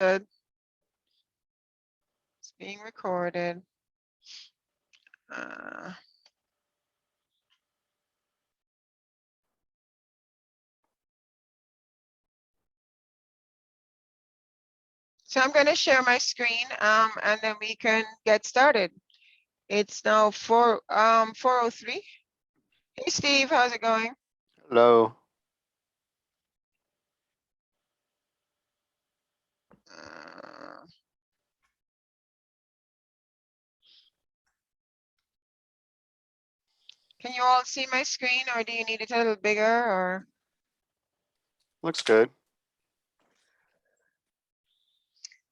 Good. It's being recorded. So I'm going to share my screen and then we can get started. It's now 4:03. Hey Steve, how's it going? Hello. Can you all see my screen, or do you need it a little bigger, or? Looks good.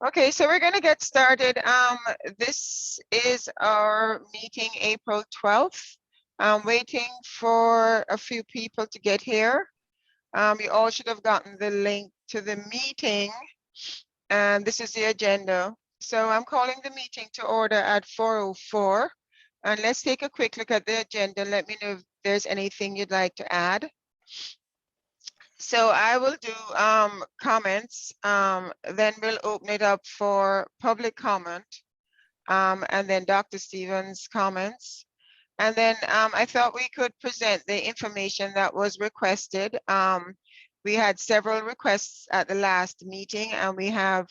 Okay, so we're going to get started. This is our meeting April 12th. I'm waiting for a few people to get here. You all should have gotten the link to the meeting, and this is the agenda. So I'm calling the meeting to order at 4:04. And let's take a quick look at the agenda. Let me know if there's anything you'd like to add. So I will do comments, then we'll open it up for public comment, and then Dr. Stevens' comments. And then I thought we could present the information that was requested. We had several requests at the last meeting, and we have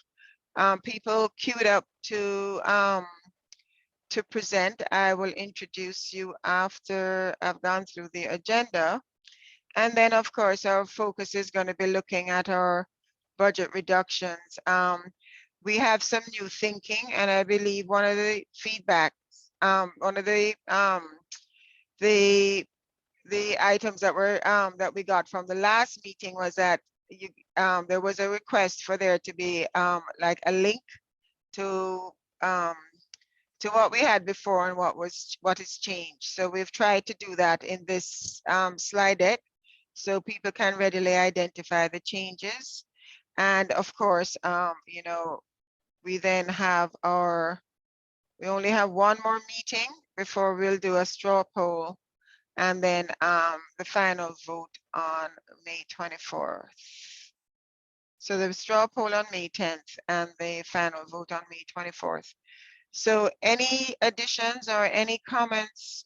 people queued up to present. I will introduce you after I've gone through the agenda. And then, of course, our focus is going to be looking at our budget reductions. We have some new thinking, and I believe one of the feedbacks, one of the items that were that we got from the last meeting was that there was a request for there to be like a link to what we had before and what has changed. So we've tried to do that in this slide deck, so people can readily identify the changes. And of course, you know, we then have we only have one more meeting before we'll do a straw poll, and then the final vote on May 24th. So the straw poll on May 10th and the final vote on May 24th. So any additions or any comments,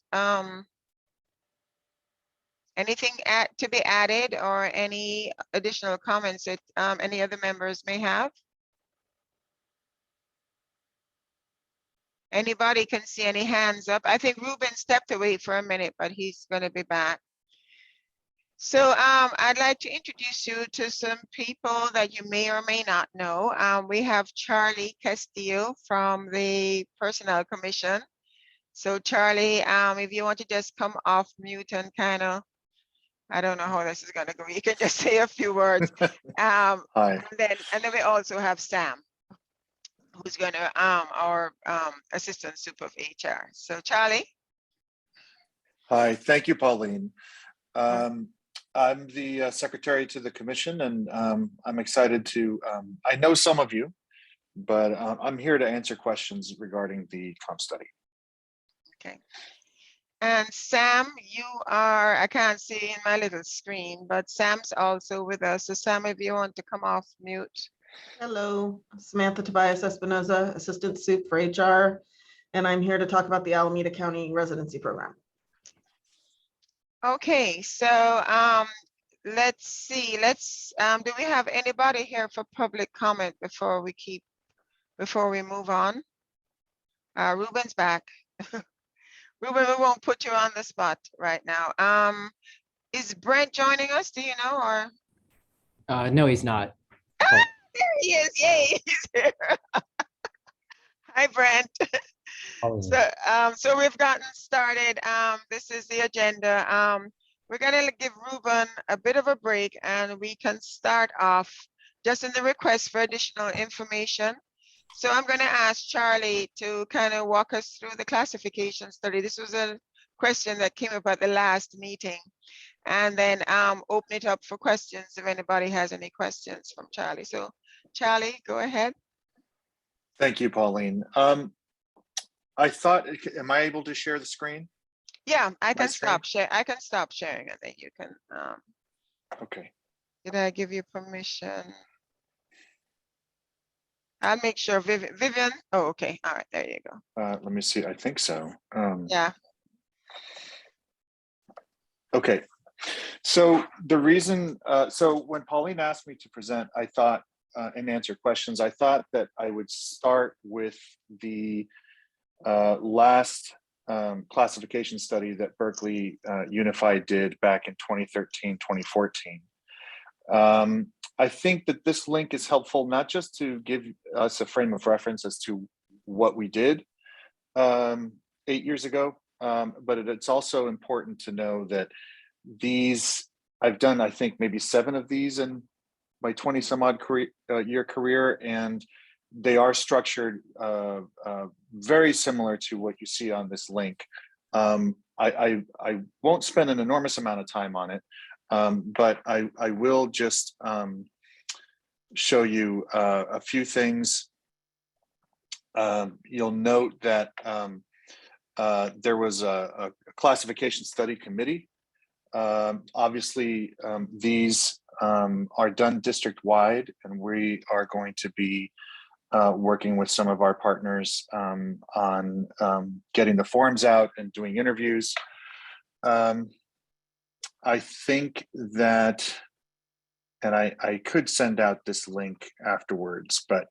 anything to be added, or any additional comments that any other members may have? Anybody can see any hands up? I think Ruben stepped away for a minute, but he's going to be back. So I'd like to introduce you to some people that you may or may not know. We have Charlie Castillo from the Personnel Commission. So Charlie, if you want to just come off mute and kind of, I don't know how this is going to go. You can just say a few words. Hi. And then we also have Sam, who's going to our assistant soup of HR. So Charlie. Hi, thank you, Pauline. I'm the secretary to the commission, and I'm excited to, I know some of you, but I'm here to answer questions regarding the comp study. Okay. And Sam, you are, I can't see in my little screen, but Sam's also with us. So Sam, if you want to come off mute. Hello, Samantha Tobias Espinoza, Assistant Soup for HR, and I'm here to talk about the Alameda County Residency Program. Okay, so let's see, do we have anybody here for public comment before we move on? Ruben's back. Ruben, we won't put you on the spot right now. Is Brent joining us? Do you know, or? No, he's not. Ah, there he is! Yay, he's here. Hi, Brent. So we've gotten started. This is the agenda. We're gonna give Ruben a bit of a break, and we can start off just in the request for additional information. So I'm going to ask Charlie to kind of walk us through the classification study. This was a question that came up at the last meeting, and then open it up for questions if anybody has any questions from Charlie. So Charlie, go ahead. Thank you, Pauline. I thought, am I able to share the screen? Yeah, I can stop sharing, and then you can. Okay. Did I give you permission? I'll make sure Vivian. Oh, okay. All right. There you go. Let me see. I think so. Yeah. Okay. So the reason, so when Pauline asked me to present, I thought and answer questions, I thought that I would start with the last classification study that Berkeley Unified did back in 2013, 2014. I think that this link is helpful, not just to give us a frame of reference as to what we did 8 years ago, but it's also important to know that these, I've done, I think, maybe 7 of these in my 20 some odd year career, and they are structured very similar to what you see on this link. I won't spend an enormous amount of time on it, but I will just show you a few things. You'll note that there was a classification study committee. Obviously, these are done district-wide, and we are going to be working with some of our partners on getting the forms out and doing interviews. I think that, and I could send out this link afterwards, but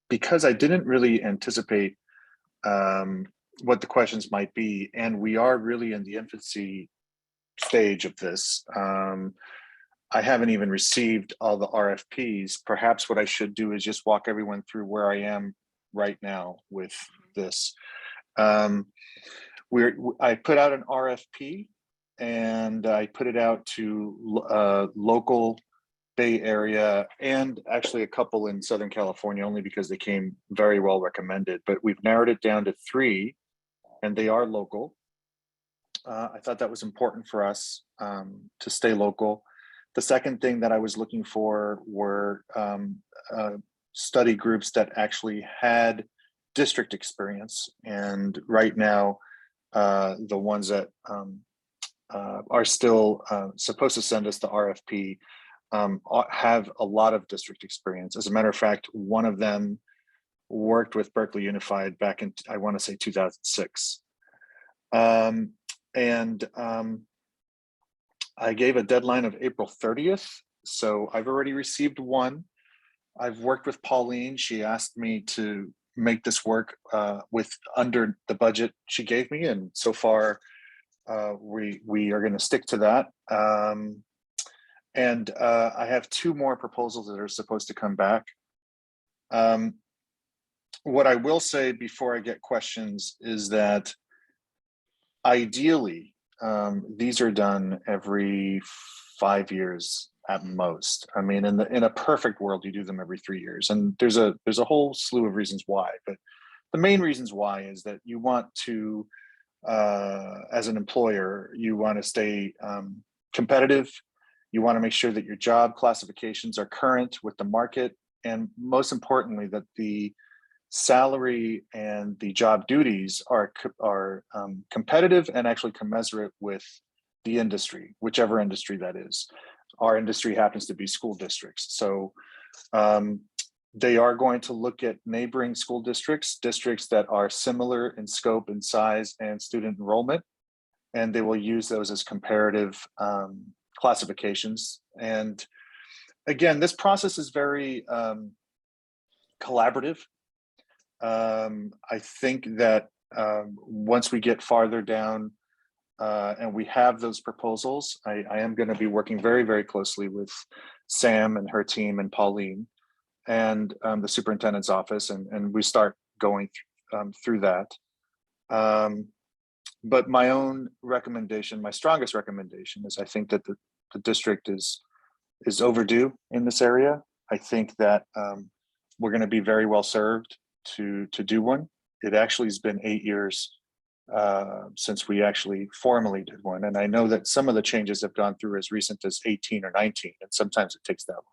because I didn't really anticipate what the questions might be, and we are really in the infancy stage of this, I haven't even received all the RFPs. Perhaps what I should do is just walk everyone through where I am right now with this. I put out an RFP, and I put it out to local Bay Area, and actually a couple in Southern California, only because they came very well recommended. But we've narrowed it down to 3, and they are local. I thought that was important for us to stay local. The second thing that I was looking for were study groups that actually had district experience. And right now, the ones that are still supposed to send us the RFP have a lot of district experience. As a matter of fact, one of them worked with Berkeley Unified back in, I want to say, 2006. I gave a deadline of April 30th. So I've already received one. I've worked with Pauline. She asked me to make this work with under the budget she gave me. And so far, we are going to stick to that. I have 2 more proposals that are supposed to come back. What I will say before I get questions is that ideally, these are done every 5 years at most. I mean, in a perfect world, you do them every 3 years, and there's a whole slew of reasons why. But the main reasons why is that you want to, as an employer, you want to stay competitive. You want to make sure that your job classifications are current with the market, and most importantly, that the salary and the job duties are competitive and actually commensurate with the industry, whichever industry that is. Our industry happens to be school districts. So they are going to look at neighboring school districts that are similar in scope and size and student enrollment, and they will use those as comparative classifications. And again, this process is very collaborative. I think that once we get farther down and we have those proposals, I am going to be working very, very closely with Sam and her team and Pauline and the superintendent's office, and we start going through that. But my own recommendation, my strongest recommendation, is I think that the district is overdue in this area. I think that we're going to be very well served to do one. It actually has been 8 years since we actually formally did one. And I know that some of the changes have gone through as recent as 18 or 19, and sometimes it takes that long.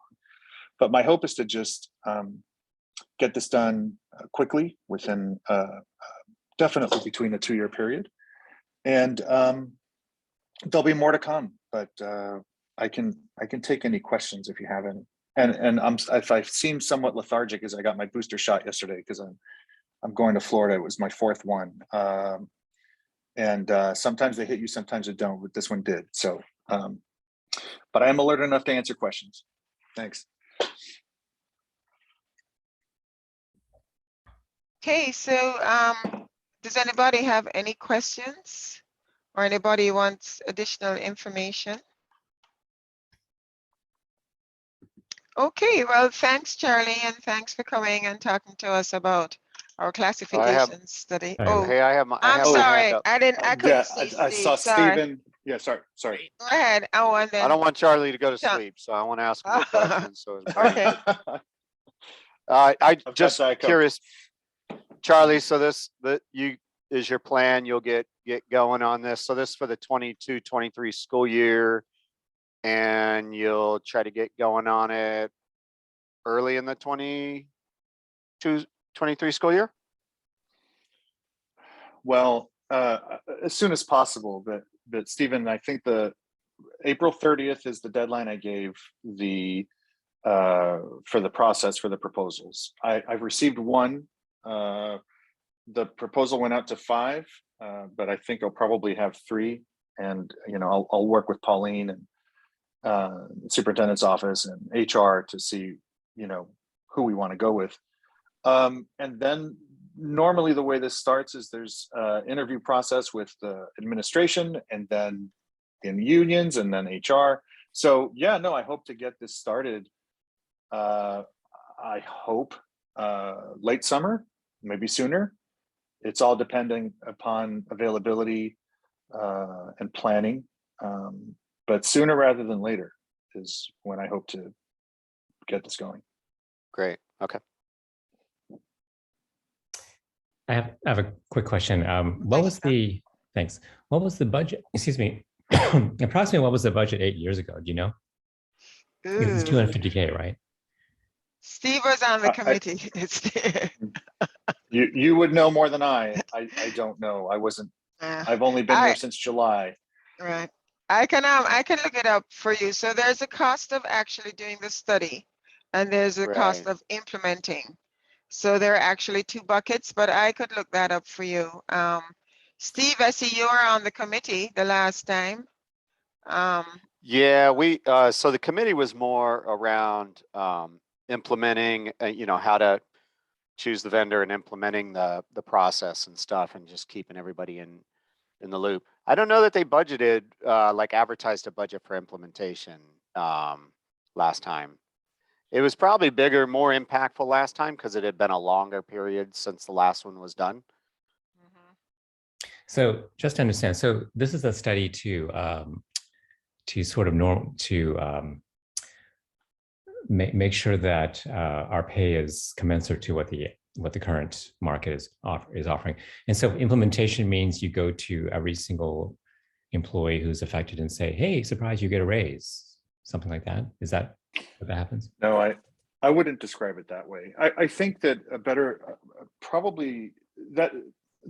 But my hope is to just get this done quickly within definitely between a 2-year period. And there'll be more to come, but I can take any questions if you have any. And if I seem somewhat lethargic, as I got my booster shot yesterday because I'm going to Florida. It was my fourth one, and sometimes they hit you, sometimes they don't. But this one did. So, but I am alert enough to answer questions. Thanks. Okay, so does anybody have any questions, or anybody wants additional information? Okay, well, thanks, Charlie, and thanks for coming and talking to us about our classification study. Sorry. Oh, Hey, I have my I'm hand sorry, up. I couldn't Yeah, see I Steve. saw Sorry. Stephen. Yeah, sorry. Go ahead. Oh, and then I don't want Charlie to go to Yeah. sleep, so I want to ask him a question. So his brain- okay. I got just Diet Coke. curious, Charlie. So this is your plan. You'll get going on this. So this for the 22-23 school year, and you'll try to get going on it early in the 22-23 school year. Well, as soon as possible, but Stephen, I think the April 30th is the deadline I gave for the process for the proposals. I've received one. The proposal went out to 5, but I think I'll probably have 3. And I'll work with Pauline and superintendent's office and HR to see who we want to go with. And then normally the way this starts is there's an interview process with the administration and then in unions and then HR. So yeah, no, I hope to get this started. I hope late summer, maybe sooner. It's all depending upon availability and planning. But sooner rather than later is when I hope to get this going. Great. Okay. I have a quick question. What was the thanks? What was the budget? Excuse me. Approximately, what was the budget 8 years ago? Do you know? It was Ooh. 250K, right? Steve was on the committee. You would know more than I don't know. I wasn't. I've only been here since July. Right. I can look it up for you. So there's a cost of actually doing the study, and there's a cost of implementing. So there are actually 2 buckets, but I could look that up for you. Steve, I see you were on the committee the last time. Yeah, we so the committee was more around implementing, how to choose the vendor and implementing the process and stuff, and just keeping everybody in the loop. I don't know that they budgeted like advertised a budget for implementation last time. It was probably bigger, more impactful last time because it had been a longer period since the last one was done. So just to understand, so this is a study to sort of make sure that our pay is commensurate to what the current market is offering. And so implementation means you go to every single employee who's affected and say, hey, surprise, you get a raise, something like that. Is that what that happens? No, I wouldn't describe it that way. I think that a better, probably that,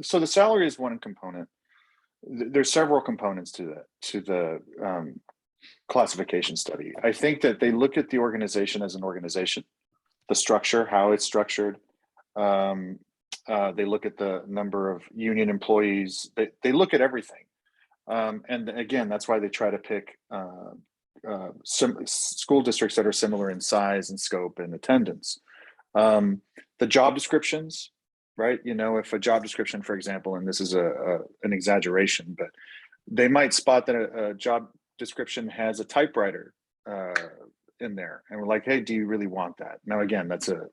so the salary is one component. There's several components to the classification study. I think that they look at the organization as an organization, the structure, how it's structured. They look at the number of union employees. They look at everything. And again, that's why they try to pick school districts that are similar in size and scope and attendance. The job descriptions, right? If a job description, for example, and this is an exaggeration, but they might spot that a job description has a typewriter in there, and we're like, hey, do you really want that? Now, again, that's an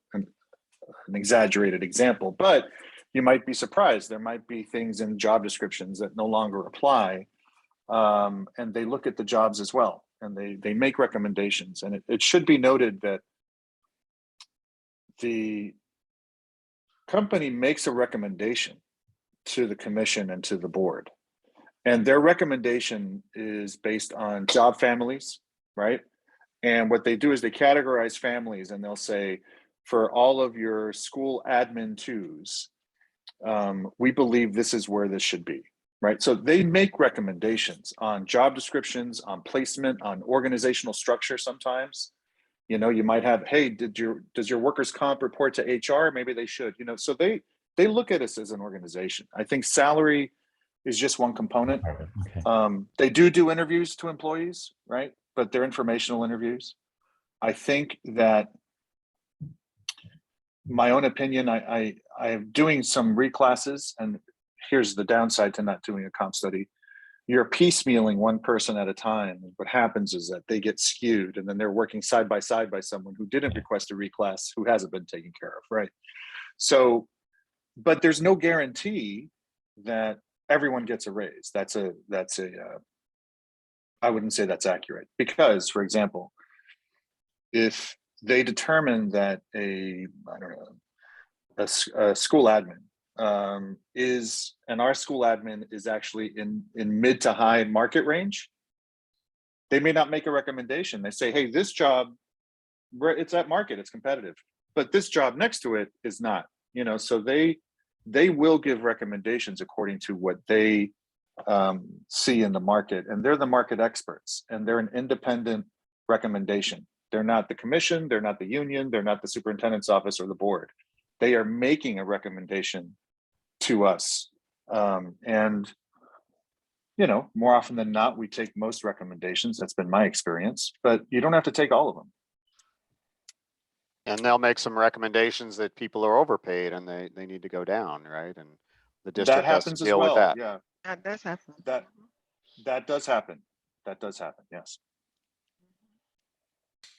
exaggerated example, but you might be surprised. There might be things in job descriptions that no longer apply, and they look at the jobs as well, and they make recommendations. And it should be noted that the company makes a recommendation to the commission and to the board, and their recommendation is based on job families, right? And what they do is they categorize families, and they'll say, for all of your school admin 2s, we believe this is where this should be, right? So they make recommendations on job descriptions, on placement, on organizational structure sometimes. You know, you might have, hey, does your workers' comp report to HR? Maybe they should, you know, so they look at us as an organization. I think salary is just one component. Okay. They do interviews to employees, right? But they're informational interviews. I think that my own opinion, I am doing some reclasses, and here's the downside to not doing a comp study. You're piecemealing one person at a time. What happens is that they get skewed, and then they're working side by someone who didn't request a reclass, who hasn't been taken care of, right? So, but there's no guarantee that everyone gets a raise. I wouldn't say that's accurate, because, for example, if they determine that a school admin and our school admin is actually in mid to high market range, they may not make a recommendation. They say, hey, this job, it's at market, it's competitive, but this job next to it is not, you know, so they will give recommendations according to what they see in the market, and they're the market experts, and they're an independent recommendation. They're not the commission, they're not the union, they're not the superintendent's office or the board. They are making a recommendation to us. And, you know, more often than not, we take most recommendations. That's been my experience, but you don't have to take all of them. And they'll make some recommendations that people are overpaid and they need to go down, right? And the district has to happens as deal with well. that. Yeah, That does happen. that does happen. That does happen. Yes.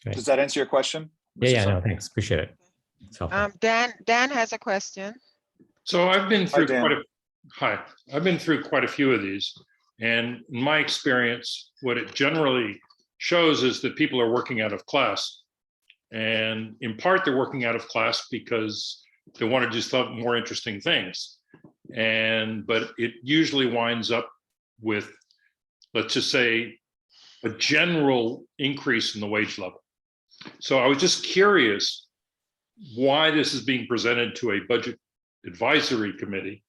Okay. Does that answer your question? Yeah, no, thanks. Appreciate it. It's helpful. Dan has a question. So I've been through Dan. I've been through quite a few of these, and in my experience, what it generally shows is that people are working out of class, and in part they're working out of class because they want to do some more interesting things, but it usually winds up with, let's just say, a general increase in the wage level. So I was just curious why this is being presented to a budget advisory committee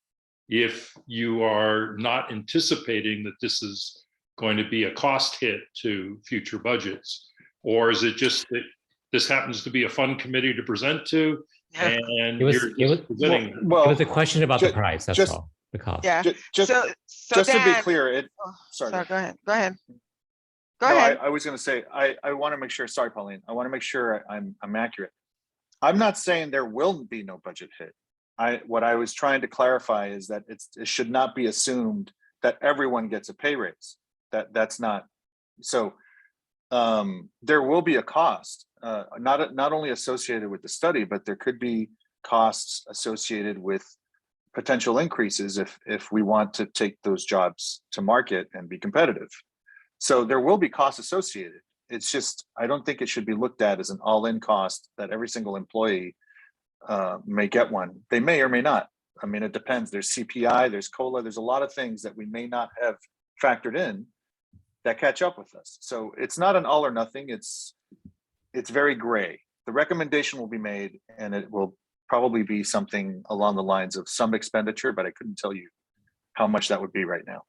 if you are not anticipating that this is going to be a cost hit to future budgets, or is it just that this happens to be a fun committee to present to, and It was presenting? it was a question about the price. That's all. The cost. Yeah. Just So to be Dan, clear, sorry, sorry. go ahead. Go No, ahead. I was going to say, I want to make sure, sorry, Pauline, I want to make sure I'm accurate. I'm not saying there will be no budget hit. What I was trying to clarify is that it should not be assumed that everyone gets a pay raise. That's not. So there will be a cost, not only associated with the study, but there could be costs associated with potential increases if we want to take those jobs to market and be competitive. So there will be costs associated. It's just, I don't think it should be looked at as an all-in cost that every single employee may get one. They may or may not. I mean, it depends. There's CPI, there's COLA, there's a lot of things that we may not have factored in that catch up with us. So it's not an all or nothing. It's very gray. The recommendation will be made, and it will probably be something along the lines of some expenditure, but I couldn't tell you how much that would be right now.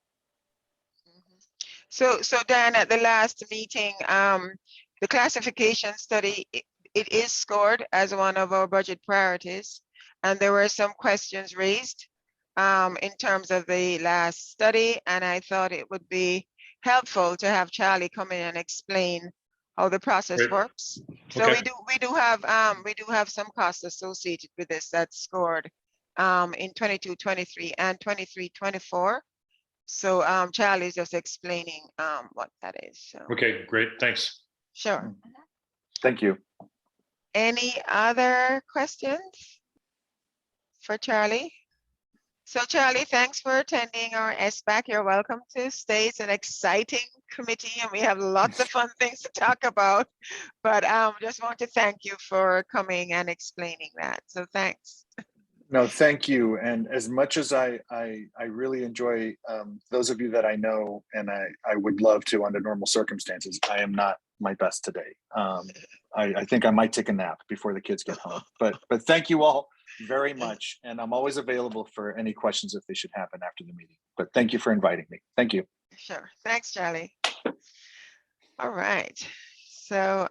So Dan, at the last meeting, the classification study, it is scored as one of our budget priorities, and there were some questions raised in terms of the last study, and I thought it would be helpful to have Charlie come in and explain how the process works. So Okay. we do have some costs associated with this that's scored in 22, 23, and 23, 24. So Charlie's just explaining what that is. So. Okay, great, thanks. Sure. Thank you. Any other questions for Charlie? So Charlie, thanks for attending our SBAC. You're welcome to stay. It's an exciting committee and we have lots of fun things to talk about. But just want to thank you for coming and explaining that. So thanks. No, thank you. And as much as I really enjoy those of you that I know, and I would love to under normal circumstances, I am not my best today. I think I might take a nap before the kids get home. But thank you all very much. And I'm always available for any questions if they should happen after the meeting. But thank you for inviting me. Thank you. Sure. Thanks, Charlie. All right. So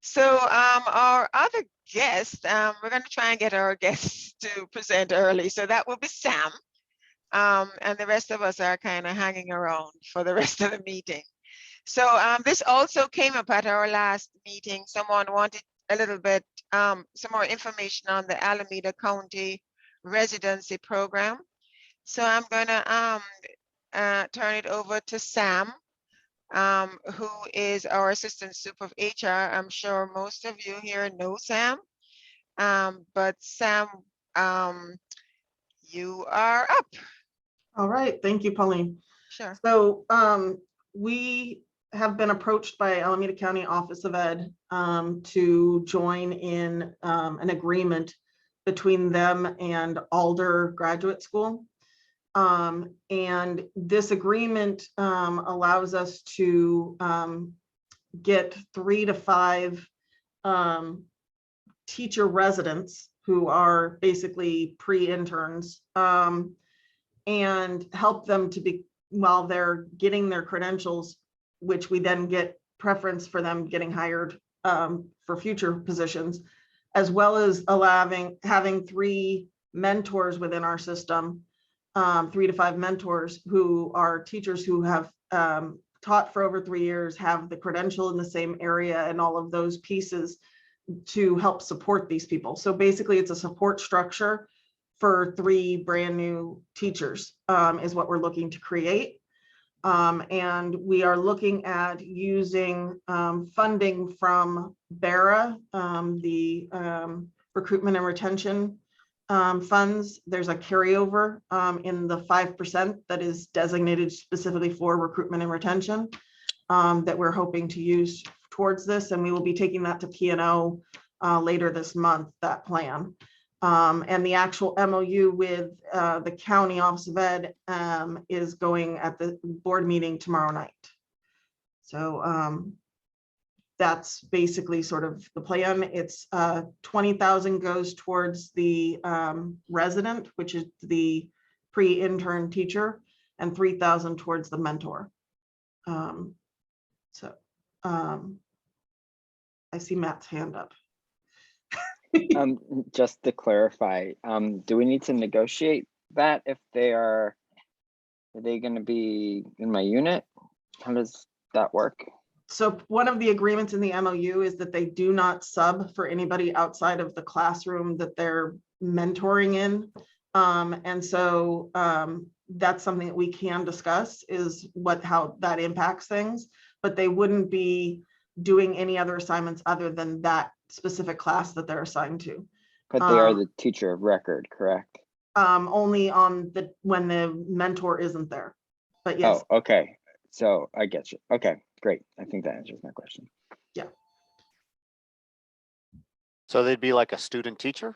So our other guest, we're going to try and get our guests to present early. So that will be Sam. And the rest of us are kind of hanging around for the rest of the meeting. So this also came up at our last meeting. Someone wanted a little bit, some more information on the Alameda County Residency Program. So I'm going to turn it over to Sam, who is our Assistant Soup of HR. I'm sure most of you here know Sam, but Sam, you are up. All right, thank you, Pauline. Sure. So we have been approached by Alameda County Office of Ed to join in an agreement between them and Alder Graduate School. And this agreement allows us to get 3 to 5 teacher residents who are basically pre-interns and help them to be, while they're getting their credentials, which we then get preference for them getting hired for future positions, as well as having 3 mentors within our system, 3 to 5 mentors who are teachers who have taught for over 3 years, have the credential in the same area and all of those pieces to help support these people. So basically it's a support structure for 3 brand new teachers is what we're looking to create. And we are looking at using funding from BARA, the recruitment and retention funds. There's a carryover in the 5% that is designated specifically for recruitment and retention that we're hoping to use towards this. And we will be taking that to P&O later this month, that plan. And the actual MOU with the County Office of Ed is going at the board meeting tomorrow night. So that's basically sort of the plan. It's 20,000 goes towards the resident, which is the pre-intern teacher, and 3,000 towards the mentor. I see Matt's hand up. Just to clarify, do we need to negotiate that if are they going to be in my unit? How does that work? So one of the agreements in the MOU is that they do not sub for anybody outside of the classroom that they're mentoring in. And so that's something that we can discuss, is how that impacts things, but they wouldn't be doing any other assignments other than that specific class that they're assigned to. But they are the teacher of record, correct? Only on when the mentor isn't there, but yes. Oh, okay. So I get you. Okay, great. I think that answers my question. Yeah. So they'd be like a student teacher?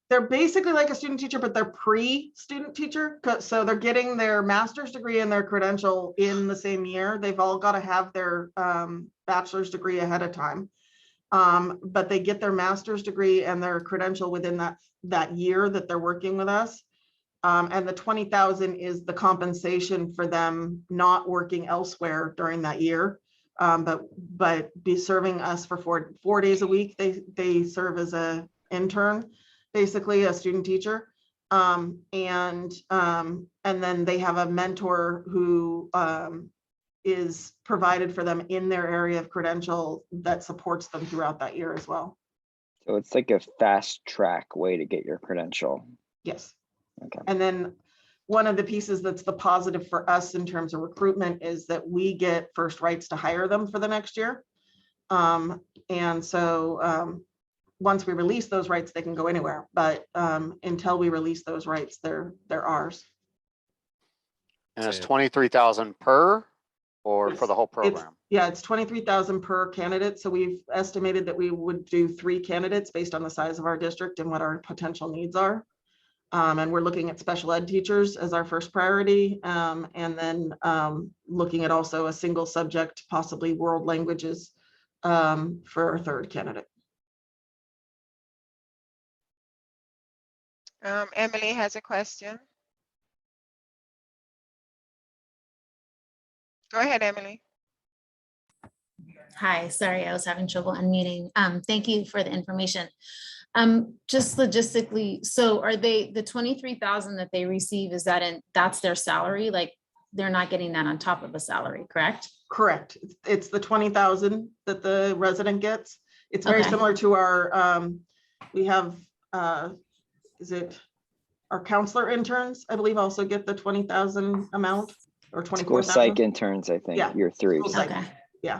They're basically like a student teacher, but they're pre-student teacher. So they're getting their master's degree and their credential in the same year. They've all got to have their bachelor's degree ahead of time. But they get their master's degree and their credential within that year that they're working with us. And the 20,000 is the compensation for them not working elsewhere during that year, but be serving us for 4 days a week. They serve as an intern, basically a student teacher, and then they have a mentor who is provided for them in their area of credential that supports them throughout that year as well. So it's like a fast track way to get your credential. Yes. Okay. And then one of the pieces that's the positive for us in terms of recruitment is that we get first rights to hire them for the next year. And so once we release those rights, they can go anywhere. But until we release those rights, they're ours. And it's 23,000 per or for the whole program? It's 23,000 per candidate. So we've estimated that we would do 3 candidates based on the size of our district and what our potential needs are. And we're looking at special ed teachers as our first priority. And then looking at also a single subject, possibly world languages for our 3rd candidate. Emily has a question. Go ahead, Emily. Hi, sorry, I was having trouble unmuting. Thank you for the information. Just logistically, so are they, the 23,000 that they receive, is that that's their salary? Like, they're not getting that on top of a salary, correct? Correct. It's the 20,000 that the resident gets. It's very Okay. similar to our, we have, is it our counselor interns, I believe, also get the 20,000 amount or School 24,000. psych interns, I think, Yeah, year 3. school psych. Okay. Yeah.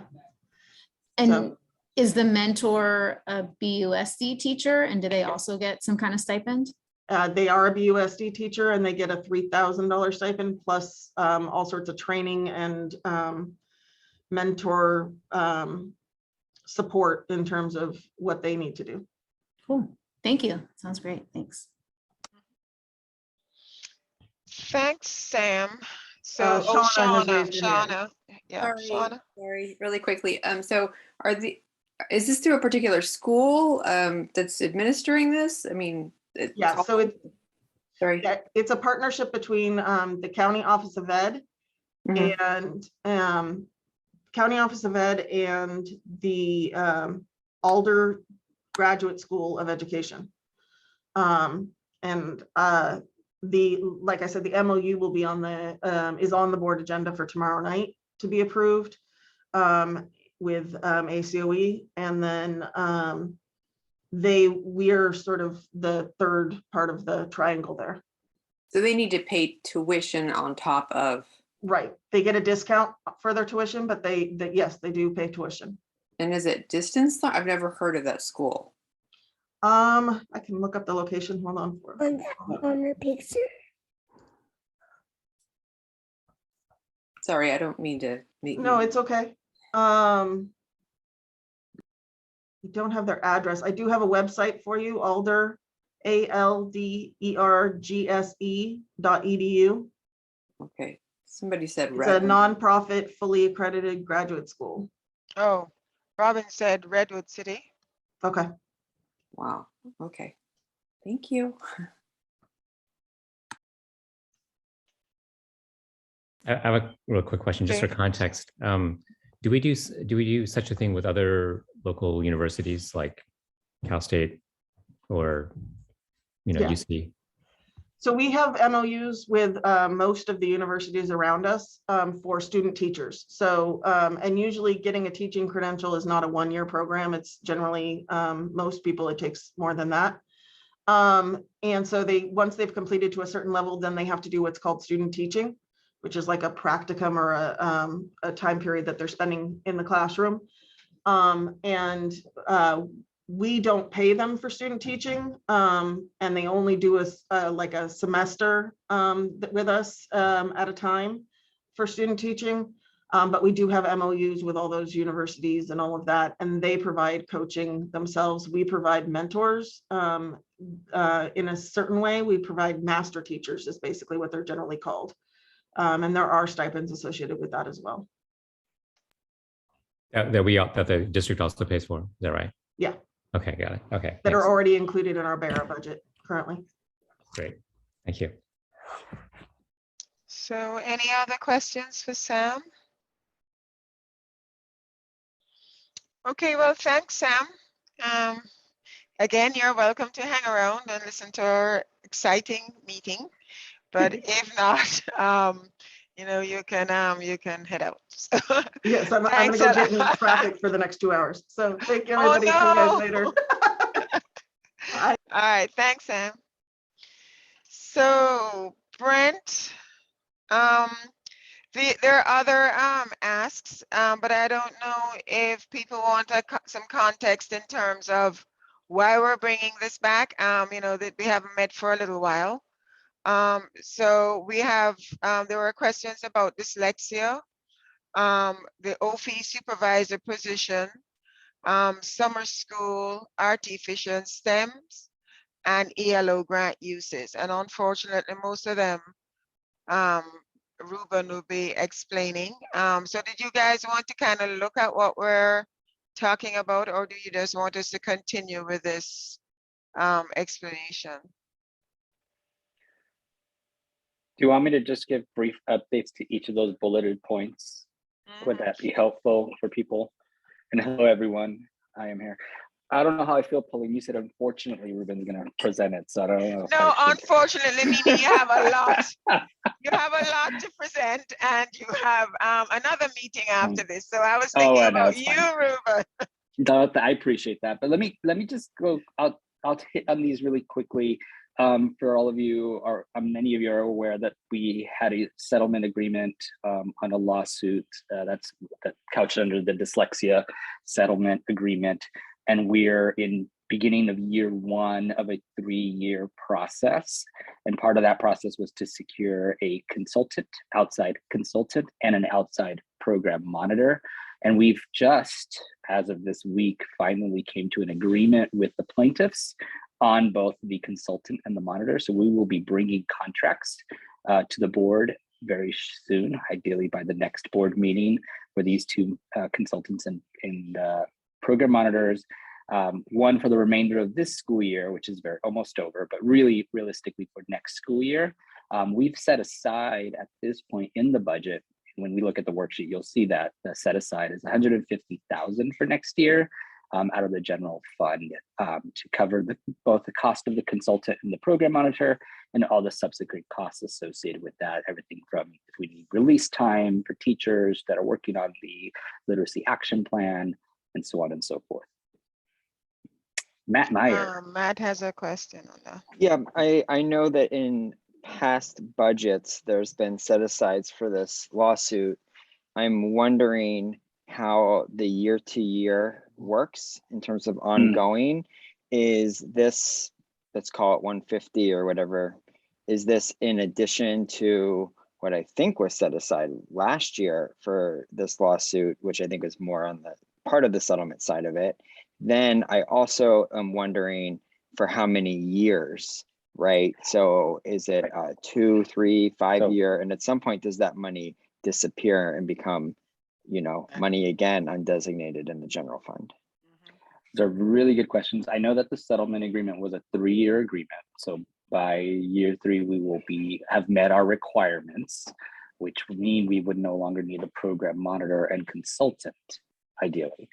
And So- is the mentor a BUSD teacher, and do they also get some kind of stipend? They are a BUSD teacher and they get a $3,000 stipend plus all sorts of training and mentor support in terms of what they need to do. Cool, thank you. Sounds great, thanks. Thanks, Sam. So, Shauna has raised her hand. Shauna. Yeah, Shauna. Sorry, really quickly. So is this through a particular school that's administering this? I mean, Yeah, so sorry. it's a partnership between the County Office of Ed Mhm. and County Office of Ed and the Alder Graduate School of Education. Like I said, the MOU will be on the is on the board agenda for tomorrow night to be approved with ACOE, and then we're sort of the third part of the triangle there. So they need to pay tuition on top of. Right, they get a discount for their tuition, but yes, they do pay tuition. And is it distance? I've never heard of that school. I can look up the location. Hold on. On the picture. Sorry, I don't mean to make No, you. it's okay. We don't have their address. I do have a website for you, Alder, aldergse.edu. Okay, somebody said It's a nonprofit, fully accredited graduate school. Oh, Robin said Redwood City. Okay. Wow, okay. Thank you. I have a real quick question, just for Okay. context. Do we do such a thing with other local universities like Cal State or Yeah. UC? So we have MOUs with most of the universities around us for student teachers. So, and usually getting a teaching credential is not a one-year program. It's generally, most people, it takes more than that. And so once they've completed to a certain level, then they have to do what's called student teaching, which is like a practicum or a time period that they're spending in the classroom. We don't pay them for student teaching, and they only do like a semester with us at a time for student teaching. But we do have MOUs with all those universities and all of that, and they provide coaching themselves. We provide mentors in a certain way. We provide master teachers is basically what they're generally called. And there are stipends associated with that as well. That the district also pays for, is that right? Yeah. Okay, got it. Okay. That thanks. are already included in our BARA budget currently. Great. Thank you. So any other questions for Sam? Okay, well, thanks, Sam. Again, you're welcome to hang around and listen to our exciting meeting. But if not, you can head out. So, Yes, I'm gonna thanks go a get in lot. traffic for the next 2 hours. So thank you, Oh, everybody. See you guys no. later. All right, thanks, Sam. So Brent, there are other asks, but I don't know if people want some context in terms of why we're bringing this back. That we haven't met for a little while. So we have, there were questions about dyslexia, the OFI supervisor position, summer school, artificial STEMs, and ELO grant uses. And unfortunately, most of them, Ruben will be explaining. So did you guys want to kind of look at what we're talking about, or do you just want us to continue with this explanation? Do you want me to just give brief updates to each of those bulleted points? Would that be helpful for people? And hello, everyone. I am here. I don't know how I feel, Pauline. You said unfortunately Ruben's going to present it, so I don't know. if No, I should- unfortunately, meaning you have a lot. You have a lot to present, and you have another meeting after this. So I was thinking no, about it's you, fine. Ruben. No, I appreciate that. But let me just go. I'll hit on these really quickly. For all of you, or many of you are aware that we had a settlement agreement on a lawsuit that couched under the dyslexia settlement agreement, and we're in beginning of year one of a 3-year process. And part of that process was to secure a outside consultant, and an outside program monitor. And we've just, as of this week, finally came to an agreement with the plaintiffs on both the consultant and the monitor. So we will be bringing contracts to the board very soon, ideally by the next board meeting, for these two consultants and program monitors. One for the remainder of this school year, which is almost over, but really realistically for next school year. We've set aside at this point in the budget, when we look at the worksheet, you'll see that the set aside is $150,000 for next year out of the general fund to cover both the cost of the consultant and the program monitor, and all the subsequent costs associated with that. Everything from if we need release time for teachers that are working on the literacy action plan, and so on and so forth. Matt Meyer. Matt has a question on that. Yeah, I know that in past budgets, there's been set asides for this lawsuit. I'm wondering how the year to year works in terms of ongoing. Is this, let's call it 150 or whatever, is this in addition to what I think was set aside last year for this lawsuit, which I think was more on the part of the settlement side of it? Then I also am wondering for how many years, right? So is it a 2, 3, 5 year? And at some point, does that money disappear and become, money again undesignated in the general fund? They're really good questions. I know that the settlement agreement was a 3-year agreement. So by year 3, we will have met our requirements, which would mean we would no longer need a program monitor and consultant, ideally.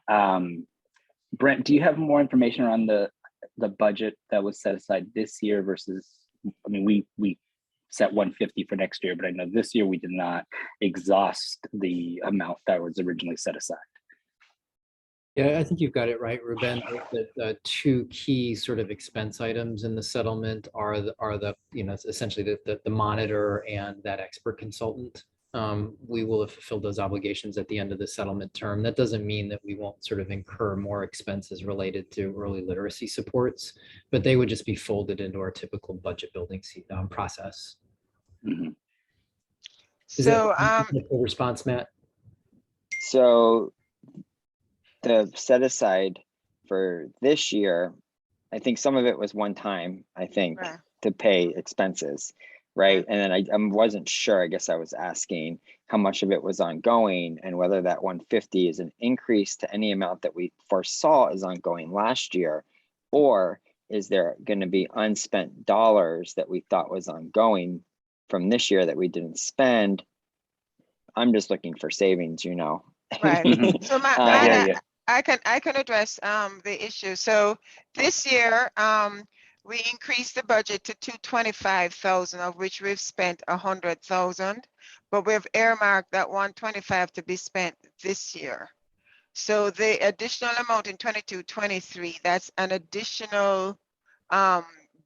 Brent, do you have more information around the budget that was set aside this year versus, I mean, we set 150 for next year, but I know this year we did not exhaust the amount that was originally set aside. Yeah, I think you've got it right, Ruben. The two key sort of expense items in the settlement are the essentially the monitor and that expert consultant. We will have fulfilled those obligations at the end of the settlement term. That doesn't mean that we won't sort of incur more expenses related to early literacy supports, but they would just be folded into our typical budget building process. Mm-hmm. Is So that a response, Matt? So the set aside for this year, I think some of it was one time, I think, Right. to pay expenses, right? And then I wasn't sure, I guess I was asking how much of it was ongoing and whether that 150 is an increase to any amount that we foresaw as ongoing last year, or is there going to be unspent dollars that we thought was ongoing from this year that we didn't spend? I'm just looking for savings, Right. So Yeah. I can address the issue. So this year we increased the budget to 225,000, of which we've spent 100,000, but we've earmarked that 125 to be spent this year. So the additional amount in 22-23, that's an additional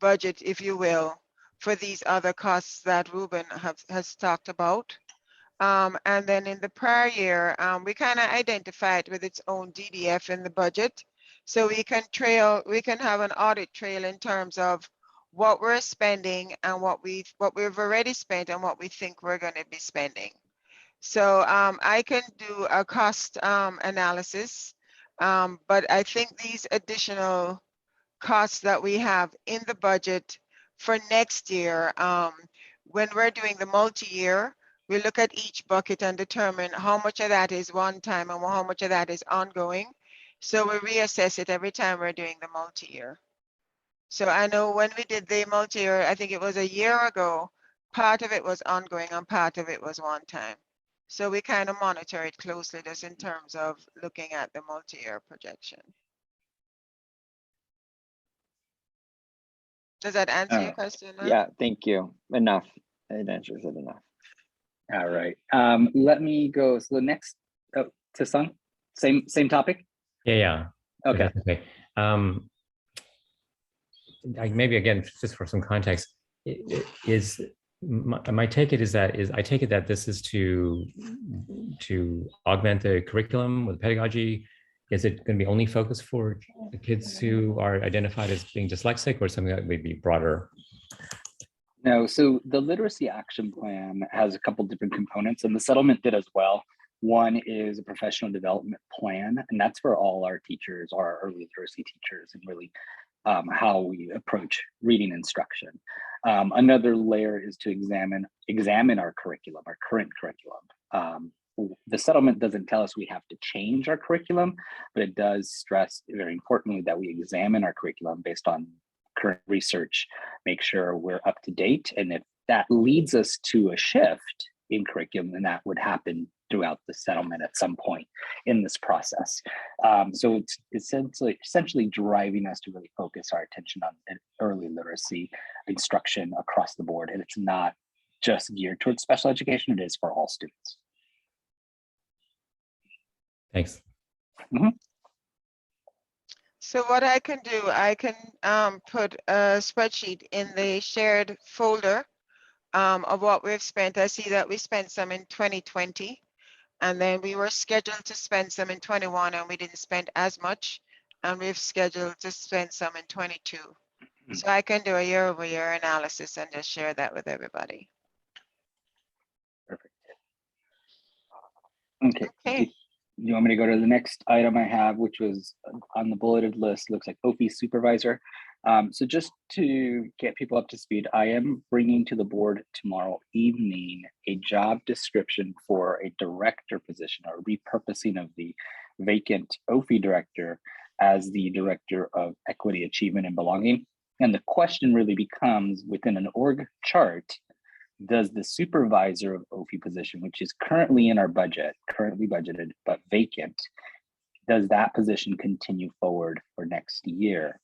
budget, if you will, for these other costs that Ruben has talked about. And then in the prior year, we kind of identified with its own DDF in the budget. So we can have an audit trail in terms of what we're spending and what we've already spent and what we think we're going to be spending. So I can do a cost analysis, but I think these additional costs that we have in the budget for next year, when we're doing the multi-year, we look at each bucket and determine how much of that is one time and how much of that is ongoing. So we reassess it every time we're doing the multi-year. So I know when we did the multi-year, I think it was a year ago, part of it was ongoing and part of it was one time. So we kind of monitor it closely just in terms of looking at the multi-year projection. Does that answer your question? Ma'am? Yeah, thank you. Enough. It answers it enough. All right. Let me go. So the next, to Sung, same topic. Yeah. Okay. That's okay. Maybe again, just for some context, is my take is I take it that this is to augment the curriculum with pedagogy. Is it going to be only focused for the kids who are identified as being dyslexic, or something that would be broader? No, so the literacy action plan has a couple different components, and the settlement did as well. One is a professional development plan, and that's for all our teachers, our early literacy teachers, and really how we approach reading instruction. Another layer is to examine our curriculum, our current curriculum. The settlement doesn't tell us we have to change our curriculum, but it does stress very importantly that we examine our curriculum based on current research, make sure we're up to date. And if that leads us to a shift in curriculum, then that would happen throughout the settlement at some point in this process. So it's essentially driving us to really focus our attention on early literacy instruction across the board. And it's not just geared towards special education, it is for all students. Thanks. Mm-hmm. So what I can do, I can put a spreadsheet in the shared folder of what we've spent. I see that we spent some in 2020, and then we were scheduled to spend some in 21, and we didn't spend as much, and we've scheduled to spend some in 22. So I can do a year-over-year analysis and just share that with everybody. Perfect. Okay. You want me to go to the next item I have, which was on the bulleted list, looks like OFI supervisor. So just to get people up to speed, I am bringing to the board tomorrow evening a job description for a director position, or repurposing of the vacant OFI director as the director of equity, achievement, and belonging. And the question really becomes, within an org chart, does the supervisor of OFI position, which is currently in our budget, currently budgeted, but vacant, does that position continue forward for next year?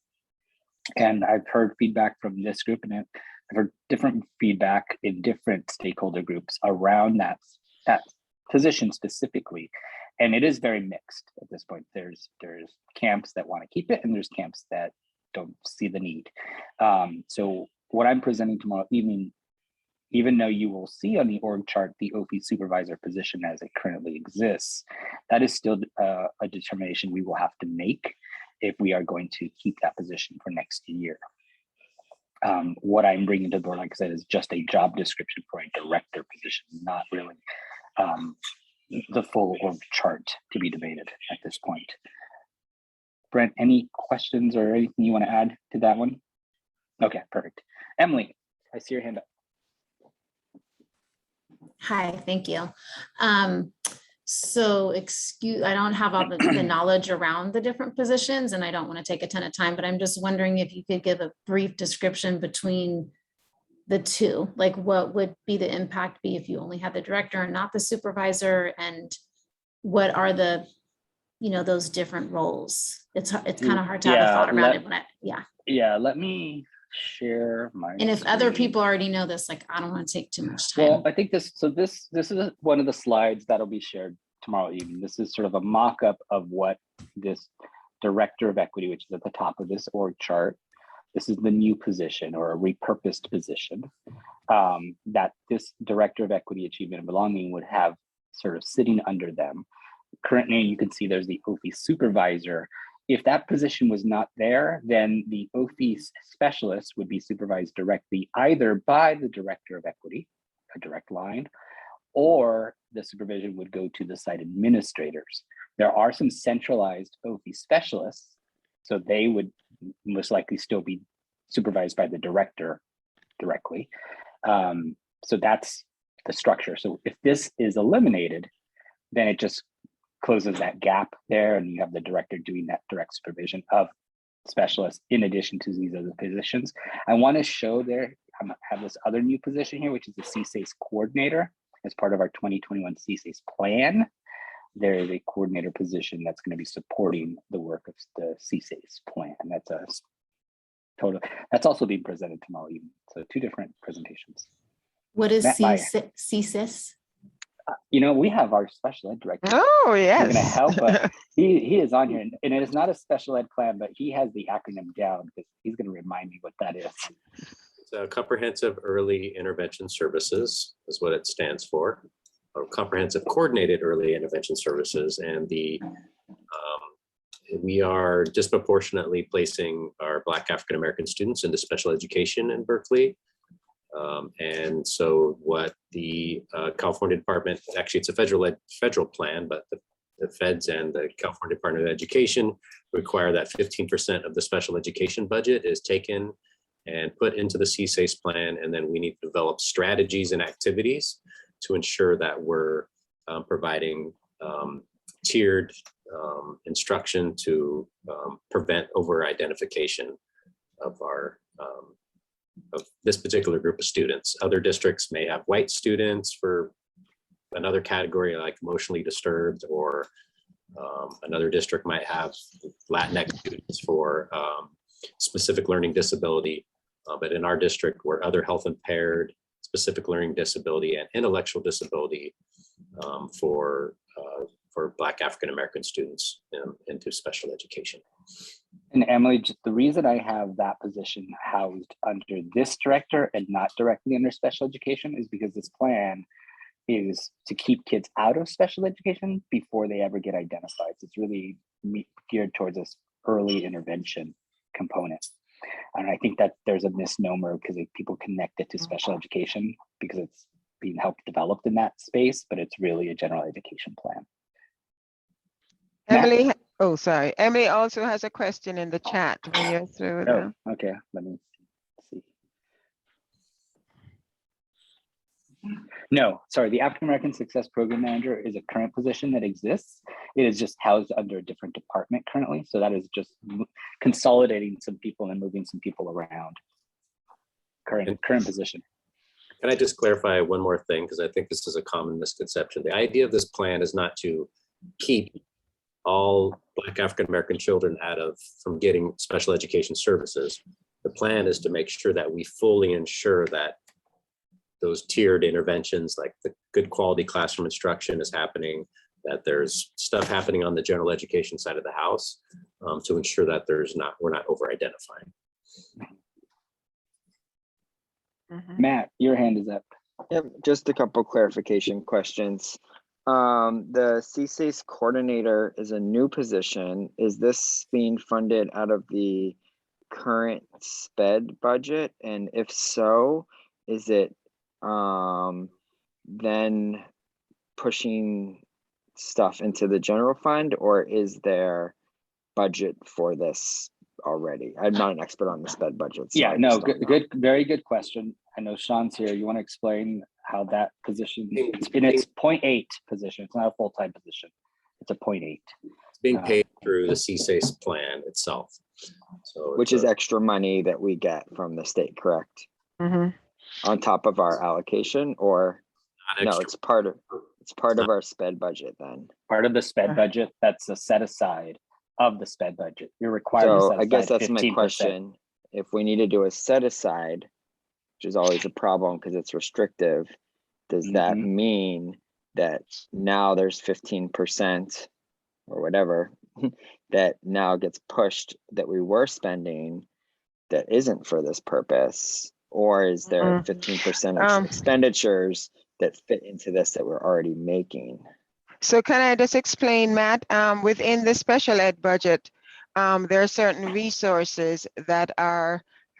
And I've heard feedback from this group, and I've heard different feedback in different stakeholder groups around that position specifically. And it is very mixed at this point. There's camps that want to keep it, and there's camps that don't see the need. So what I'm presenting tomorrow evening, even though you will see on the org chart the OFI supervisor position as it currently exists, that is still a determination we will have to make if we are going to keep that position for next year. What I'm bringing to the board, like I said, is just a job description for a director position, not really the full org chart to be debated at this point. Brent, any questions or anything you want to add to that one? Okay, perfect. Emily, I see your hand up. Hi, thank you. So I don't have all the knowledge around the different positions, and I don't want to take a ton of time, but I'm just wondering if you could give a brief description between the two, like what would be the impact be if you only had the director and not the supervisor, and what are the, those different roles? It's kind of hard to have a thought around it, but let me share my and if other screen. people already know this, like, I don't want to take too much time. Well, I think this is one of the slides that'll be shared tomorrow evening. This is sort of a mock-up of what this director of equity, which is at the top of this org chart, this is the new position, or a repurposed position, that this director of equity, achievement, and belonging would have sort of sitting under them. Currently, you can see there's the OFI supervisor. If that position was not there, then the OFI specialist would be supervised directly either by the director of equity, a direct line, or the supervision would go to the site administrators. There are some centralized OFI specialists, so they would most likely still be supervised by the director directly. So that's the structure. So if this is eliminated, then it just closes that gap there, and you have the director doing that direct supervision of specialists in addition to these other positions. I want to show there, I have this other new position here, which is the CSACE coordinator. as part of our 2021 CSACE plan, there is a coordinator position that's going to be supporting the work of the CSACE plan. That's a total. That's also being presented tomorrow evening. So 2 different presentations. What is Matt Meyer. CSIS? You know, we have our special ed director. Oh, He's yes. going to help us. He is on here, and it is not a special ed plan, but he has the acronym down because he's going to remind me what that is. So comprehensive early intervention services is what it stands for, or comprehensive coordinated early intervention services. And we are disproportionately placing our Black African-American students into special education in Berkeley. And so what the California Department, actually it's a federal plan, but the feds and the California Department of Education require that 15% of the special education budget is taken and put into the CSACE plan. And then we need to develop strategies and activities to ensure that we're providing tiered instruction to prevent over-identification of our of this particular group of students. Other districts may have white students for another category like emotionally disturbed, or another district might have Latinx students for specific learning disability. But in our district, we're other health impaired, specific learning disability, and intellectual disability for Black African-American students into special education. And Emily, just the reason I have that position housed under this director and not directly under special education is because this plan is to keep kids out of special education before they ever get identified. So it's really geared towards this early intervention component. And I think that there's a misnomer because people connect it to special education because it's being helped developed in that space, but it's really a general education plan. Emily, oh, sorry. Emily also has a question in the chat when you're through. Oh, okay. Let me see. No, sorry. The African American Success Program Manager is a current position that exists. It is just housed under a different department currently. So that is just consolidating some people and moving some people around. Current position. Can I just clarify one more thing? Because I think this is a common misconception. The idea of this plan is not to keep all Black African-American children from getting special education services. The plan is to make sure that we fully ensure that those tiered interventions, like the good quality classroom instruction is happening, that there's stuff happening on the general education side of the house to ensure that we're not over-identifying. Matt, your hand is up. Yep, just a couple clarification questions. The CSACE coordinator is a new position. Is this being funded out of the current SPED budget? And if so, is it then pushing stuff into the general fund, or is there budget for this already? I'm not an expert on the SPED budget. So Yeah, no, good, very good question. I know Sean's here. You want to explain how that position, it's 0.8 position. It's not a full-time position. It's a 0.8. It's being paid through the CSACE plan itself. So which is extra money that we get from the state, correct? Mm-hmm. On top of our allocation, or no, it's part of our SPED budget then. Part of the SPED budget, that's a set aside of the SPED budget. You're required to So set I guess aside that's my 15%. question. If we need to do a set aside, which is always a problem because it's restrictive, does that mean that now there's 15% or whatever that now gets pushed that we were spending that isn't for this purpose? Or is there 15% of expenditures that fit into this that we're already making? So can I just explain, Matt? Within the special ed budget, there are certain resources that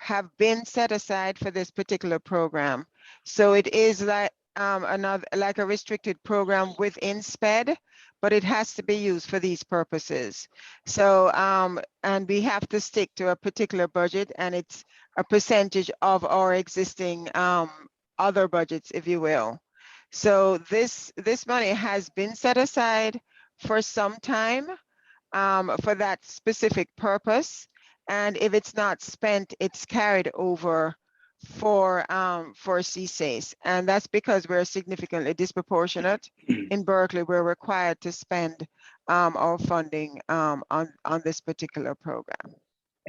have been set aside for this particular program. So it is like like a restricted program within SPED, but it has to be used for these purposes. So and we have to stick to a particular budget, and it's a percentage of our existing other budgets, if you will. So this money has been set aside for some time for that specific purpose. And if it's not spent, it's carried over for CSACE, and that's because we're significantly disproportionate. In Berkeley, we're required to spend our funding on this particular program.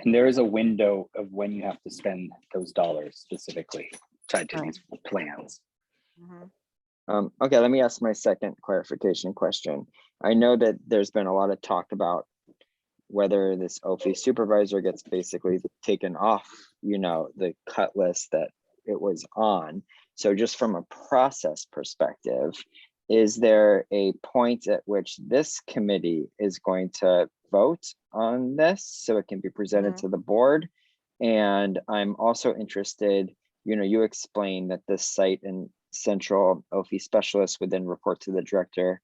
And there is a window of when you have to spend those dollars specifically tied to these plans. Okay, let me ask my second clarification question. I know that there's been a lot of talk about whether this OFI supervisor gets basically taken off, the cut list that it was on. So just from a process perspective, is there a point at which this committee is going to vote on this so it can be presented to the board? And I'm also interested, you explained that this site and central OFI specialist would then report to the director.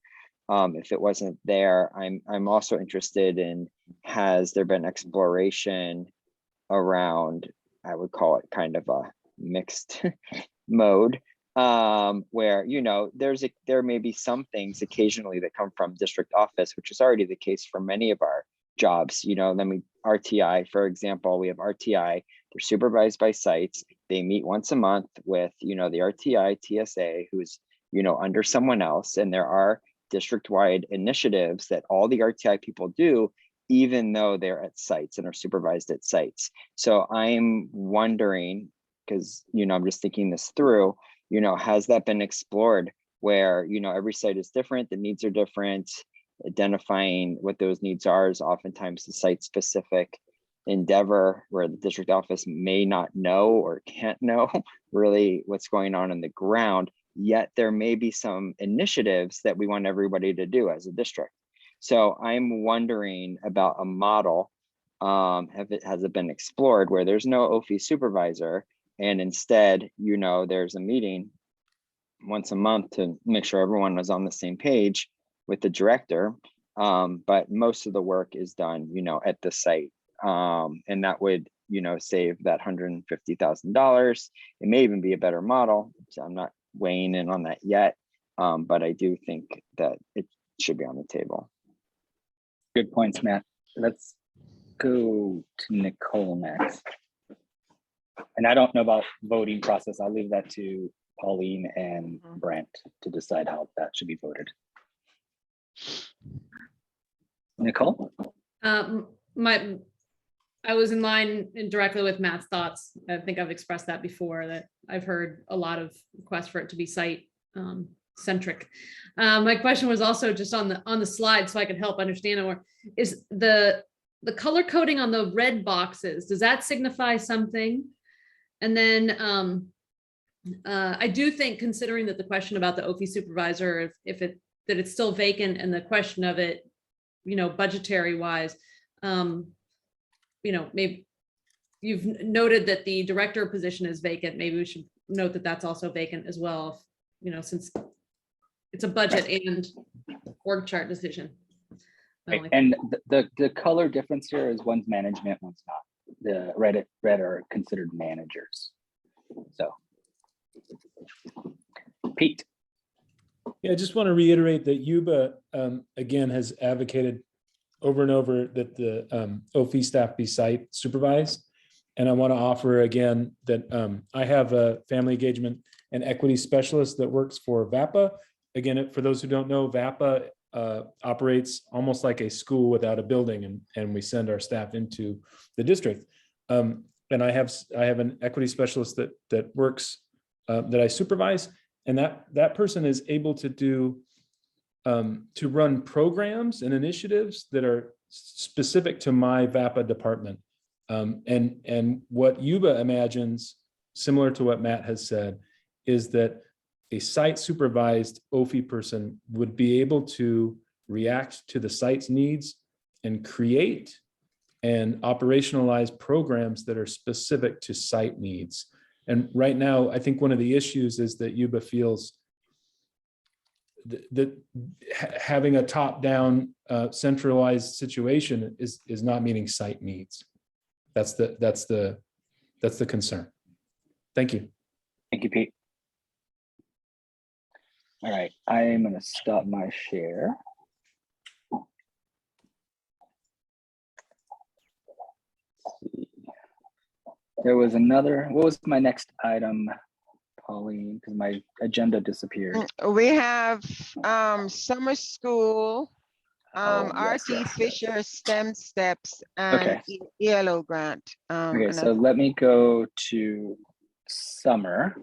If it wasn't there, I'm also interested in, has there been exploration around, I would call it kind of a mixed mode, where there may be some things occasionally that come from district office, which is already the case for many of our jobs. RTI, for example, we have RTI, they're supervised by sites. They meet once a month with, the RTI TSA, who's, under someone else. And there are district-wide initiatives that all the RTI people do, even though they're at sites and are supervised at sites. So I'm wondering, because, I'm just thinking this through, has that been explored where, every site is different, the needs are different, identifying what those needs are is oftentimes the site-specific endeavor where the district office may not know or can't know really what's going on the ground, yet there may be some initiatives that we want everybody to do as a district. So I'm wondering about a model, has it been explored where there's no OFI supervisor and instead, there's a meeting once a month to make sure everyone was on the same page with the director, but most of the work is done, at the site. And that would, save that $150,000. It may even be a better model. So I'm not weighing in on that yet, but I do think that it should be on the table. Good points, Matt. Let's go to Nicole next. And I don't know about voting process. I'll leave that to Pauline and Brent to decide how that should be voted. Nicole? I was in line directly with Matt's thoughts. I think I've expressed that before, that I've heard a lot of requests for it to be site centric. My question was also just on the slide, so I could help understand it more, is the color coding on the red boxes, does that signify something? And then I do think, considering that the question about the OFI supervisor, that it's still vacant, and the question of it, budgetary wise, maybe you've noted that the director position is vacant. Maybe we should note that that's also vacant as well, since it's a budget and org chart decision. Right. And the color difference here is one's management, one's not. The red are considered managers. So, Pete. Yeah, I just want to reiterate that Yuba, again, has advocated over and over that the OFI staff be site supervised. And I want to offer again that I have a family engagement and equity specialist that works for VAPA. Again, for those who don't know, VAPA operates almost like a school without a building, and we send our staff into the district. And I have an equity specialist that works, that I supervise, and that person is able to do to run programs and initiatives that are specific to my VAPA department. And what Yuba imagines, similar to what Matt has said, is that a site supervised OFI person would be able to react to the site's needs and create and operationalize programs that are specific to site needs. And right now, I think one of the issues is that Yuba feels that having a top-down centralized situation is not meeting site needs. That's the concern. Thank you. Thank you, Pete. All right, I am going to stop my share. There was another, what was my next item, Pauline, because my agenda disappeared. We have summer school, Oh, yes, RT yes, yes. Fisher STEM Steps and Okay. ELO grant. Okay, and so let me go to summer.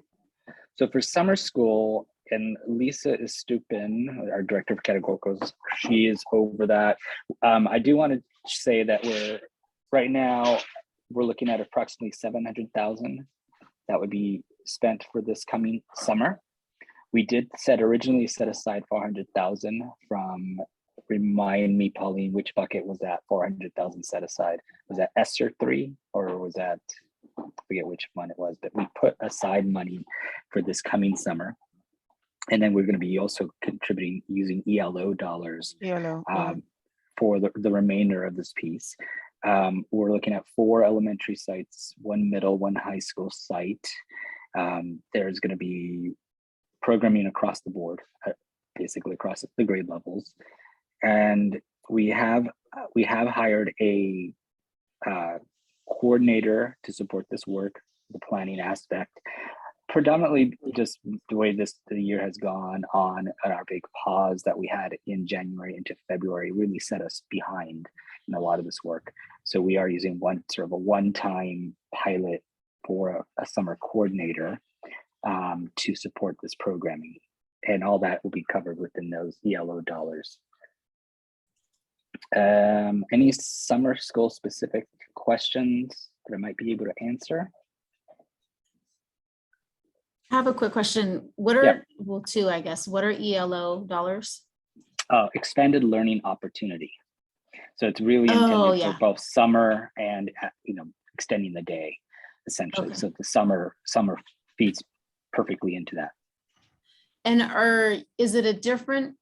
So for summer school, and Lisa is Stupin, our director of categoricals, she is over that. I do want to say that right now, we're looking at approximately 700,000 that would be spent for this coming summer. We did originally set aside 400,000 from, remind me, Pauline, which bucket was that 400,000 set aside? Was that ESSER 3 or was that, I forget which one it was, but we put aside money for this coming summer. And then we're going to be also contributing using ELO dollars for the remainder of this piece. We're looking at 4 elementary sites, 1 middle, 1 high school site. There's going to be programming across the board, basically across the grade levels. And we have hired a coordinator to support this work, the planning aspect. Predominantly just the way the year has gone on, and our big pause that we had in January into February really set us behind in a lot of this work. So we are using a one-time pilot for a summer coordinator to support this programming, and all that will be covered within those ELO dollars. Any summer school specific questions that I might be able to answer? I have a quick question. What are, well, 2, I guess, what are ELO dollars? Expanded learning opportunity. So it's really intended for both summer and, extending the day, essentially. Okay. So the summer feeds perfectly into that. And is it a different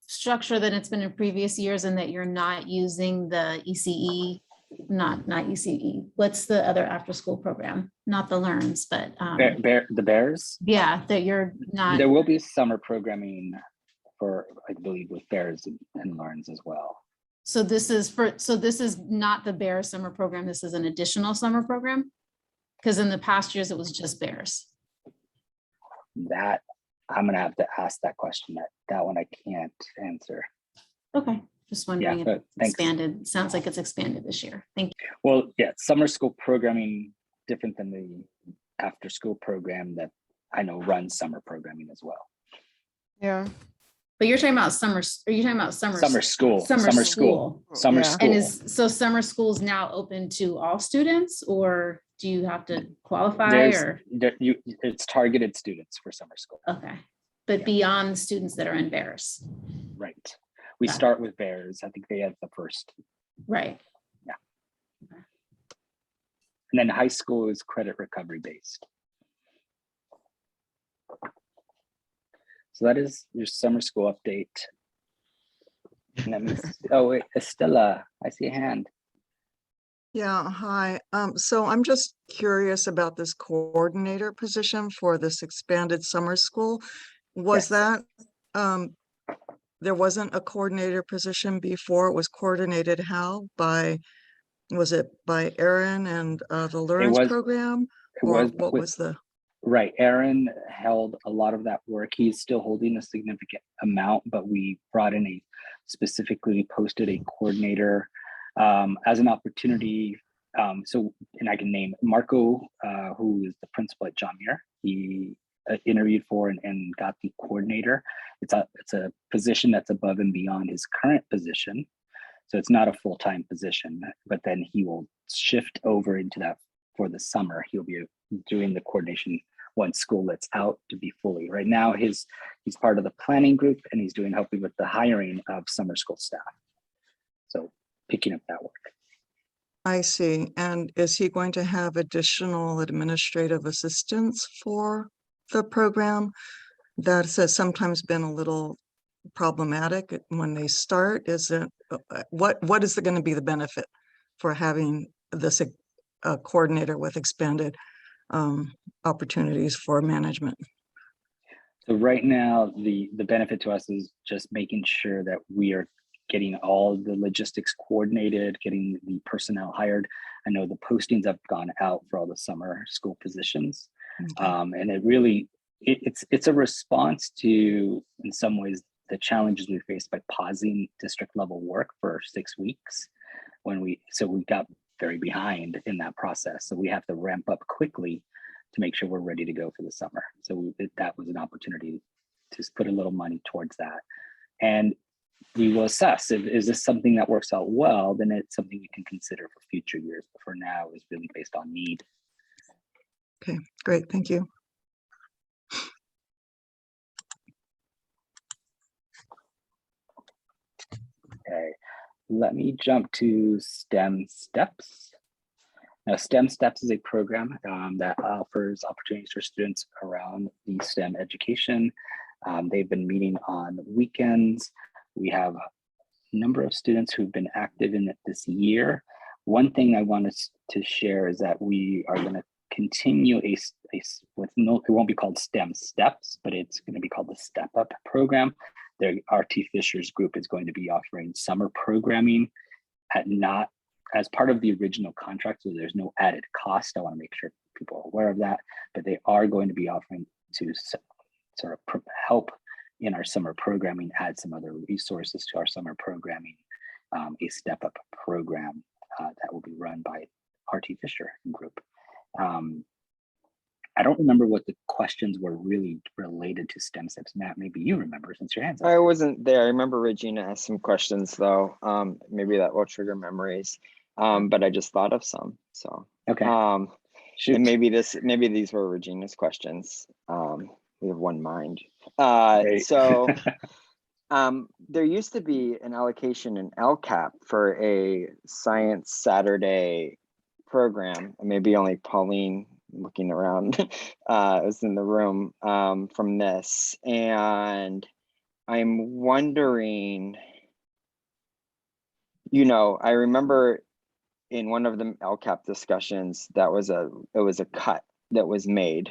structure than it's been in previous years, in that you're not using the ECE, not ECE? What's the other after school program? Not the Learns, but the Bears. Yeah, that you're not. There will be summer programming for, I believe, with Bears and Learns as well. So this is not the Bears summer program. This is an additional summer program, because in the past years it was just Bears. That I'm gonna have to ask that question. That one I can't answer. Okay, just wondering if it's expanded. Sounds like it's expanded this year. Thank you. Well, yeah, summer school programming different than the after school program that I know runs summer programming as well. Yeah. But you're talking about summer. Are you talking about summer school? Summer school. And is summer school is now open to all students, or do you have to qualify? It's targeted students for summer school. Okay, but beyond students that are in Bears. Right. We start with Bears. I think they have the first. Right. Yeah. Okay. And then high school is credit recovery based. So that is your summer school update. Let me see. Oh wait, Estella, I see a hand. Yeah, hi. So I'm just curious about this coordinator position for this expanded summer school. Was that, there wasn't a coordinator position before? It was coordinated how? Was it by Aaron and the Learns program? Or what was the? Right, Aaron held a lot of that work. He's still holding a significant amount, but we brought in specifically posted a coordinator as an opportunity. And I can name Marco, who is the principal at John Muir. He interviewed for and got the coordinator. It's a position that's above and beyond his current position. So it's not a full-time position, but then he will shift over into that for the summer. He'll be doing the coordination once school lets out to be fully. Right now, he's part of the planning group and he's helping with the hiring of summer school staff. So picking up that work. I see. And is he going to have additional administrative assistance for the program? That has sometimes been a little problematic when they start. Is it what is going to be the benefit for having this coordinator with expanded opportunities for management? So right now, the benefit to us is just making sure that we are getting all the logistics coordinated, getting the personnel hired. I know the postings have gone out for all the summer school positions. Okay. And it really, it's a response to, in some ways, the challenges we faced by pausing district level work for 6 weeks so we got very behind in that process. So we have to ramp up quickly to make sure we're ready to go for the summer. So that was an opportunity to put a little money towards that. And we will assess if is this something that works out well, then it's something we can consider for future years. But for now, it's really based on need. Okay, great. Thank you. Okay, let me jump to STEM Steps. Now, STEM Steps is a program that offers opportunities for students around the STEM education. They've been meeting on weekends. We have a number of students who've been active in it this year. One thing I wanted to share is that we are going to continue it won't be called STEM Steps, but it's going to be called the Step Up program. The RT Fisher's group is going to be offering summer programming as part of the original contract, so there's no added cost. I want to make sure people are aware of that, but they are going to be offering to sort of help in our summer programming, add some other resources to our summer programming, a Step Up program that will be run by RT Fisher group. I don't remember what the questions were really related to STEM Steps. Matt, maybe you remember since your hands up. I wasn't there. I remember Regina asked some questions though. Maybe that will trigger memories. But I just thought of some. So okay. And maybe these were Regina's questions. We have one mind. So there used to be an allocation in LCAP for a Science Saturday program. Maybe only Pauline, looking around, was in the room from this. And I'm wondering, I remember in one of the LCAP discussions, it was a cut that was made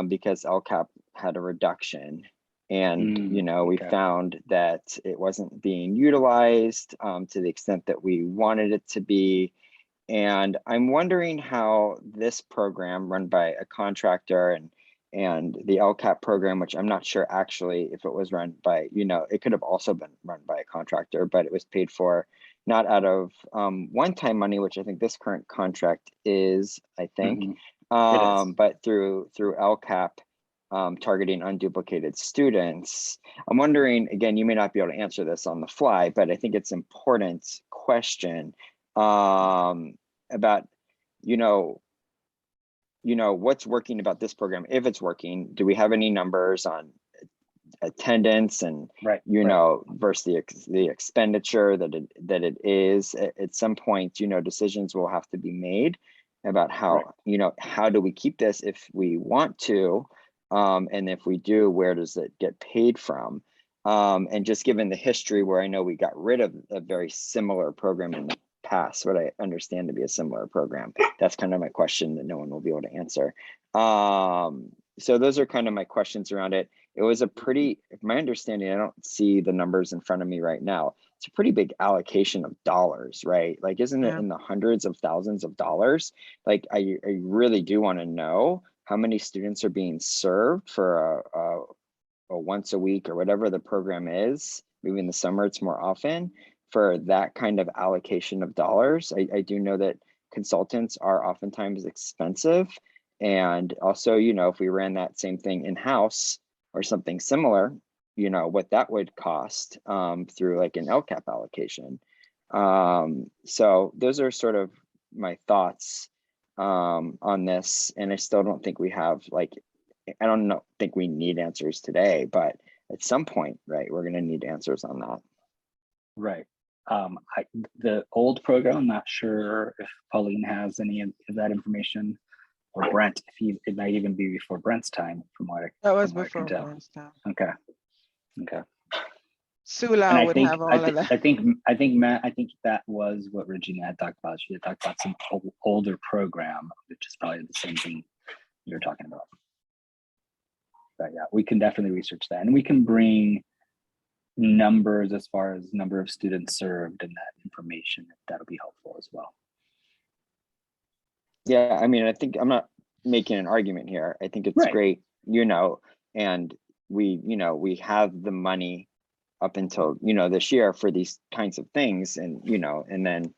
because LCAP had a reduction. And, we found that it wasn't being utilized to the extent that we wanted it to be. And I'm wondering how this program run by a contractor and the LCAP program, which I'm not sure actually if it was run by, it could have also been run by a contractor, but it was paid for not out of one-time money, which I think this current contract is, I think, but through LCAP targeting unduplicated students. I'm wondering, again, you may not be able to answer this on the fly, but I think it's an important question about, what's working about this program, if it's working. Do we have any numbers on attendance and versus the expenditure that it is? At some point, decisions will have to be made about how how do we keep this if we want to, and if we do, where does it get paid from? And just given the history where I know we got rid of a very similar program in the past, what I understand to be a similar program, that's kind of my question that no one will be able to answer. So those are kind of my questions around it. It was my understanding, I don't see the numbers in front of me right now. It's a pretty big allocation of dollars, right? Like, isn't it in the hundreds of thousands of dollars? Like, I really do want to know how many students are being served for a once a week or whatever the program is. Maybe in the summer it's more often for that kind of allocation of dollars. I do know that consultants are oftentimes expensive. And also, if we ran that same thing in-house or something similar, what that would cost through like an LCAP allocation. So those are sort of my thoughts on this. And I still don't think we have I think we need answers today, but at some point, right, we're going to need answers on that. Right. The old program, I'm not sure if Pauline has any of that information, or Brent, it might even be before Brent's time, from what that was before Brent's time. Okay. Sula would have all of that. I think Matt, that was what Regina had talked about. She had talked about some older program, which is probably the same thing you're talking about. But yeah, we can definitely research that, and we can bring numbers as far as number of students served and that information. That'll be helpful as well. Yeah, I mean, I think I'm not making an argument here. I think it's Right. great, and we have the money up until, this year for these kinds of things, and, and then,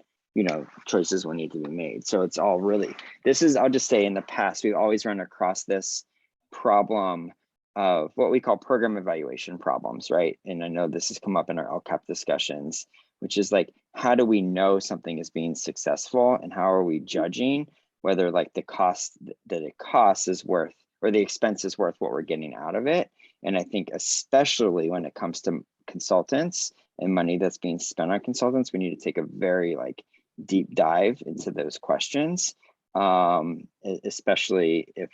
choices will need to be made. So it's all really, I'll just say, in the past, we've always run across this problem of what we call program evaluation problems, right? And I know this has come up in our LCAP discussions, which is like, how do we know something is being successful, and how are we judging whether like the cost that it costs is worth, or the expense is worth what we're getting out of it? And I think especially when it comes to consultants and money that's being spent on consultants, we need to take a very deep dive into those questions, especially if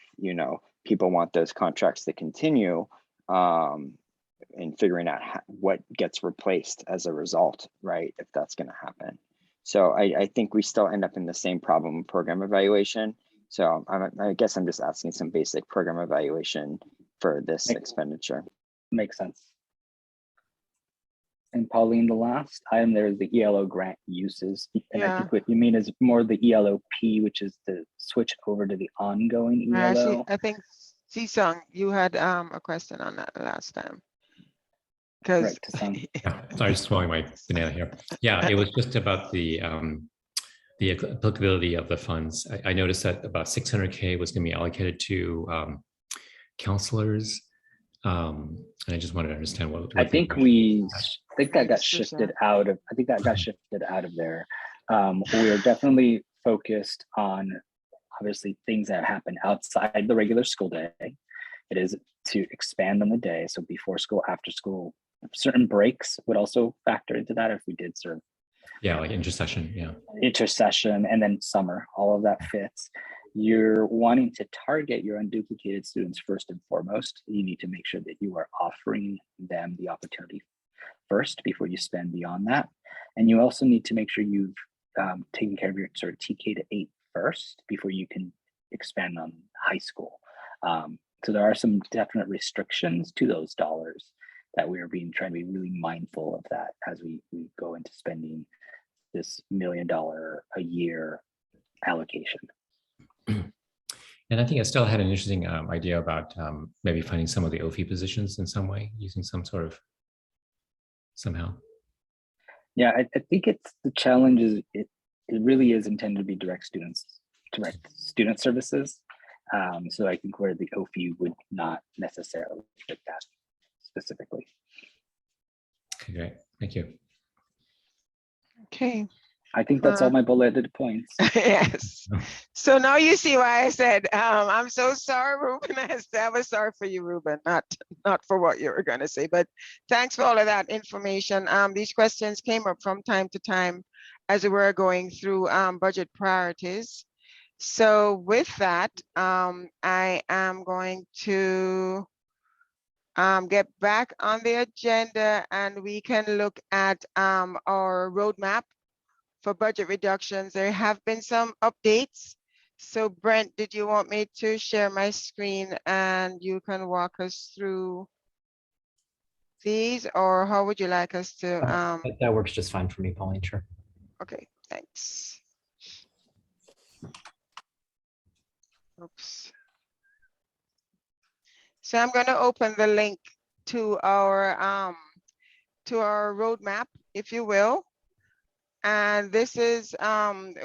people want those contracts to continue, and figuring out what gets replaced as a result, right? If that's going to happen. So I think we still end up in the same problem with program evaluation. So I guess I'm just asking some basic program evaluation for this expenditure. Makes sense. And Pauline, the last item there is the ELO grant uses. And I think what you mean is more the ELOP, which is the switch over to the ongoing ELO. I think Sisong, you had a question on that last time. Because yeah, sorry, just swallowing my banana here. Yeah, it was just about the applicability of the funds. I noticed that about 600K was going to be allocated to counselors. And I just wanted to understand what I think that got shifted out of. I think that got shifted out of there. We are definitely focused on obviously things that happen outside the regular school day. It is to expand on the day, so before school, after school. Certain breaks would also factor into that if we did serve. Yeah, like intercession, Intercession, and then summer, all of that fits. You're wanting to target your unduplicated students first and foremost. You need to make sure that you are offering them the opportunity first before you spend beyond that. And you also need to make sure you've taken care of your sort of TK to 8 first before you can expand on high school. So there are some definite restrictions to those dollars that we are trying to be really mindful of that as we go into spending this $1 million a year allocation. And I think I still had an interesting idea about maybe finding some of the OFI positions in some way, using some sort of somehow. Yeah, I think it's the challenge is it really is intended to be direct student services. So I think where the OFI would not necessarily fit that specifically. Okay, great. Thank you. Okay. I think that's all my bulleted points. Yes. So now you see why I said, I'm so sorry, Ruben. I was sorry for you, Ruben, not for what you were going to say, but thanks for all of that information. These questions came up from time to time as we were going through budget priorities. So with that, I am going to get back on the agenda, and we can look at our roadmap for budget reductions. There have been some updates. So Brent, did you want me to share my screen and you can walk us through these, or how would you like us to? That works just fine for me, Pauline, sure. Okay, thanks. Oops. So I'm going to open the link to our roadmap, if you will. And this is,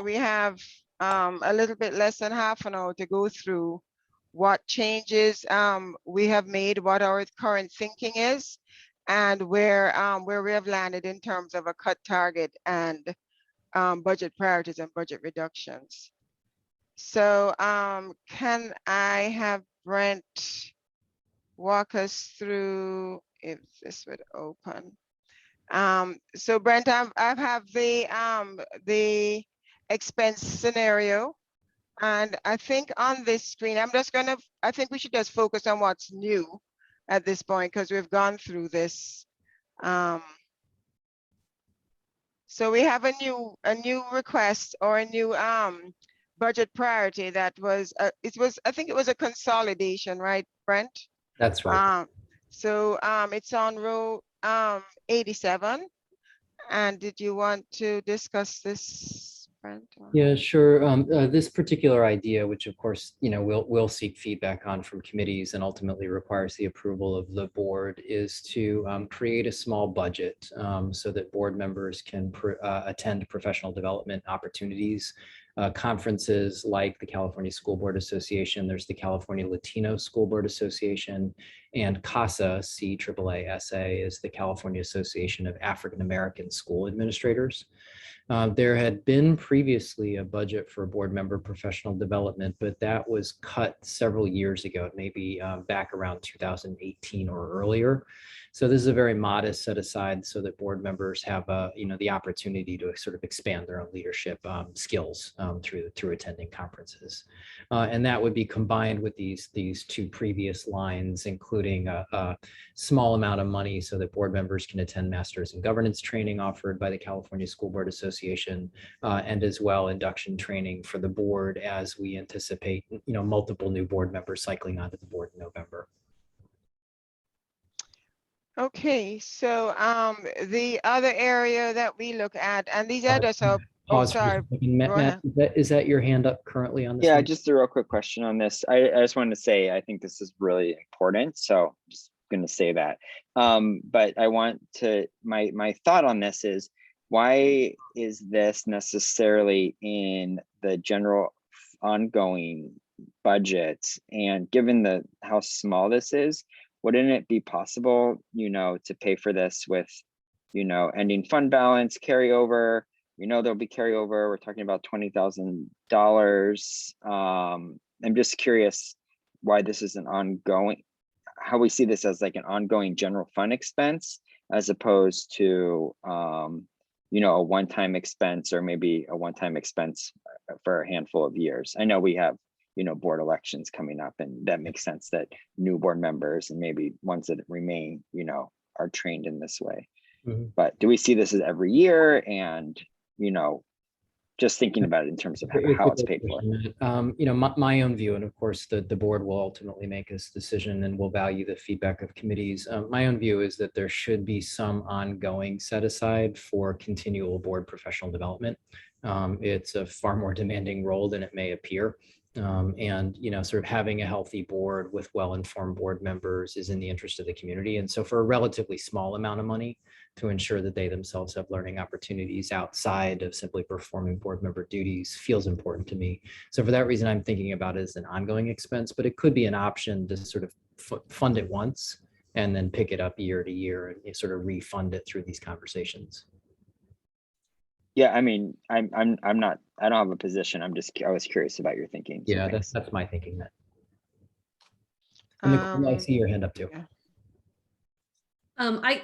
we have a little bit less than half an hour to go through what changes we have made, what our current thinking is, and where we have landed in terms of a cut target and budget priorities and budget reductions. So can I have Brent walk us through, if this would open? So Brent, I have the expense scenario, and I think on this screen, I think we should just focus on what's new at this point, because we've gone through this. So we have a new request, or a new budget priority that was I think it was a consolidation, right, Brent? That's right. So it's on row 87. And did you want to discuss this, Brent? Yeah, sure. This particular idea, which of course, we'll seek feedback on from committees and ultimately requires the approval of the board, is to create a small budget so that board members can attend professional development opportunities, conferences like the California School Board Association. There's the California Latino School Board Association, and CASA, CAASA, is the California Association of African American School Administrators. There had been previously a budget for board member professional development, but that was cut several years ago, maybe back around 2018 or earlier. So this is a very modest set aside so that board members have the opportunity to sort of expand their own leadership skills through attending conferences. And that would be combined with these two previous lines, including a small amount of money so that board members can attend masters in governance training offered by the California School Board Association, and as well induction training for the board as we anticipate multiple new board members cycling onto the board in November. Okay, so the other area that we look at, and these others are, oh, Pause for a sorry. second. Matt, Go ahead. is that your hand up currently on this? Yeah, one? just a real quick question on this. I just wanted to say, I think this is really important. So just going to say that. But I want to, my thought on this is, why is this necessarily in the general ongoing budget? And given how small this is, wouldn't it be possible, to pay for this with, ending fund balance, carryover? There'll be carryover. We're talking about $20,000. I'm just curious why this is an ongoing, how we see this as like an ongoing general fund expense, as opposed to, a one-time expense, or maybe a one-time expense for a handful of years. I know we have, board elections coming up, and that makes sense that new board members and maybe ones that remain, are trained in this way. Mm-hmm. But do we see this as every year? And, just thinking about it in terms of how it's paid for. My own view, and of course the board will ultimately make this decision and will value the feedback of committees. My own view is that there should be some ongoing set aside for continual board professional development. It's a far more demanding role than it may appear. And sort of having a healthy board with well-informed board members is in the interest of the community. And so for a relatively small amount of money, to ensure that they themselves have learning opportunities outside of simply performing board member duties feels important to me. So for that reason, I'm thinking about it as an ongoing expense, but it could be an option to sort of fund it once and then pick it up year to year and sort of refund it through these conversations. Yeah, I mean, I'm not, I don't have a position. I was curious about your thinking. So yeah, thanks. that's my thinking. That. I see your hand up too.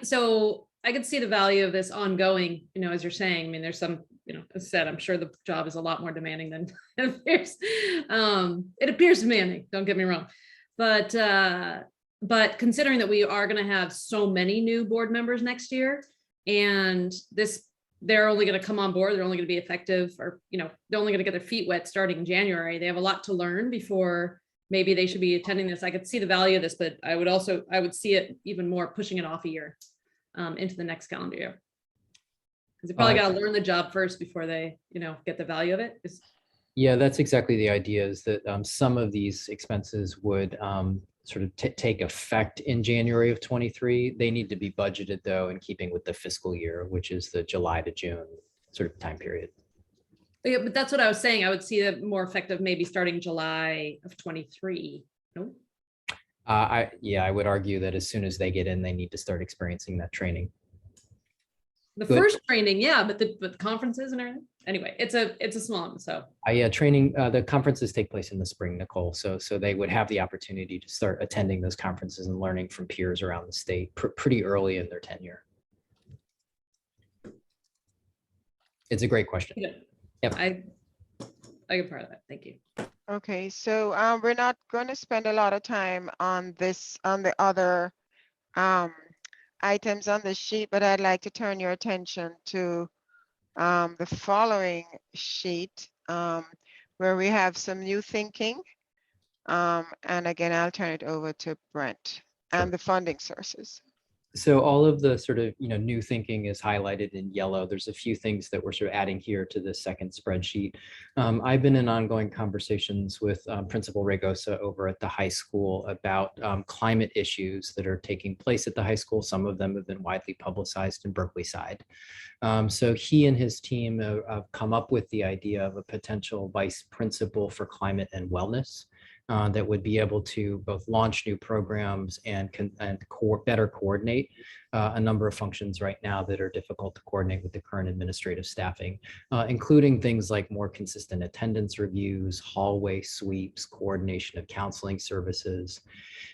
So I could see the value of this ongoing, as you're saying. I mean, there's some, as I said, I'm sure the job is a lot more demanding than it appears. It appears demanding, don't get me wrong. But considering that we are going to have so many new board members next year, and they're only going to come on board, they're only going to be effective, or, they're only going to get their feet wet starting in January. They have a lot to learn before maybe they should be attending this. I could see the value of this, but I would see it even more pushing it off a year into the next calendar year. Because they probably got to learn the job first before they, get the value of it. Yeah, that's exactly the idea, is that some of these expenses would sort of take effect in January of 23. They need to be budgeted though, in keeping with the fiscal year, which is the July to June sort of time period. Yeah, but that's what I was saying. I would see it more effective maybe starting July of 23. No? I would argue that as soon as they get in, they need to start experiencing that training. The first training, yeah, but the conferences and everything. Anyway, it's a small one, so. Yeah, training, the conferences take place in the spring, Nicole. So they would have the opportunity to start attending those conferences and learning from peers around the state pretty early in their tenure. It's a great question. Yeah. Yep. I get part of that. Thank you. Okay, so we're not going to spend a lot of time on this, on the other items on the sheet, but I'd like to turn your attention to the following sheet, where we have some new thinking. And again, I'll turn it over to Brent and the funding sources. So all of the sort of, new thinking is highlighted in yellow. There's a few things that we're sort of adding here to the second spreadsheet. I've been in ongoing conversations with Principal Regosa over at the high school about climate issues that are taking place at the high school. Some of them have been widely publicized in Berkeley side. So he and his team have come up with the idea of a potential vice principal for climate and wellness. That would be able to both launch new programs and better coordinate a number of functions right now that are difficult to coordinate with the current administrative staffing, including things like more consistent attendance reviews, hallway sweeps, coordination of counseling services.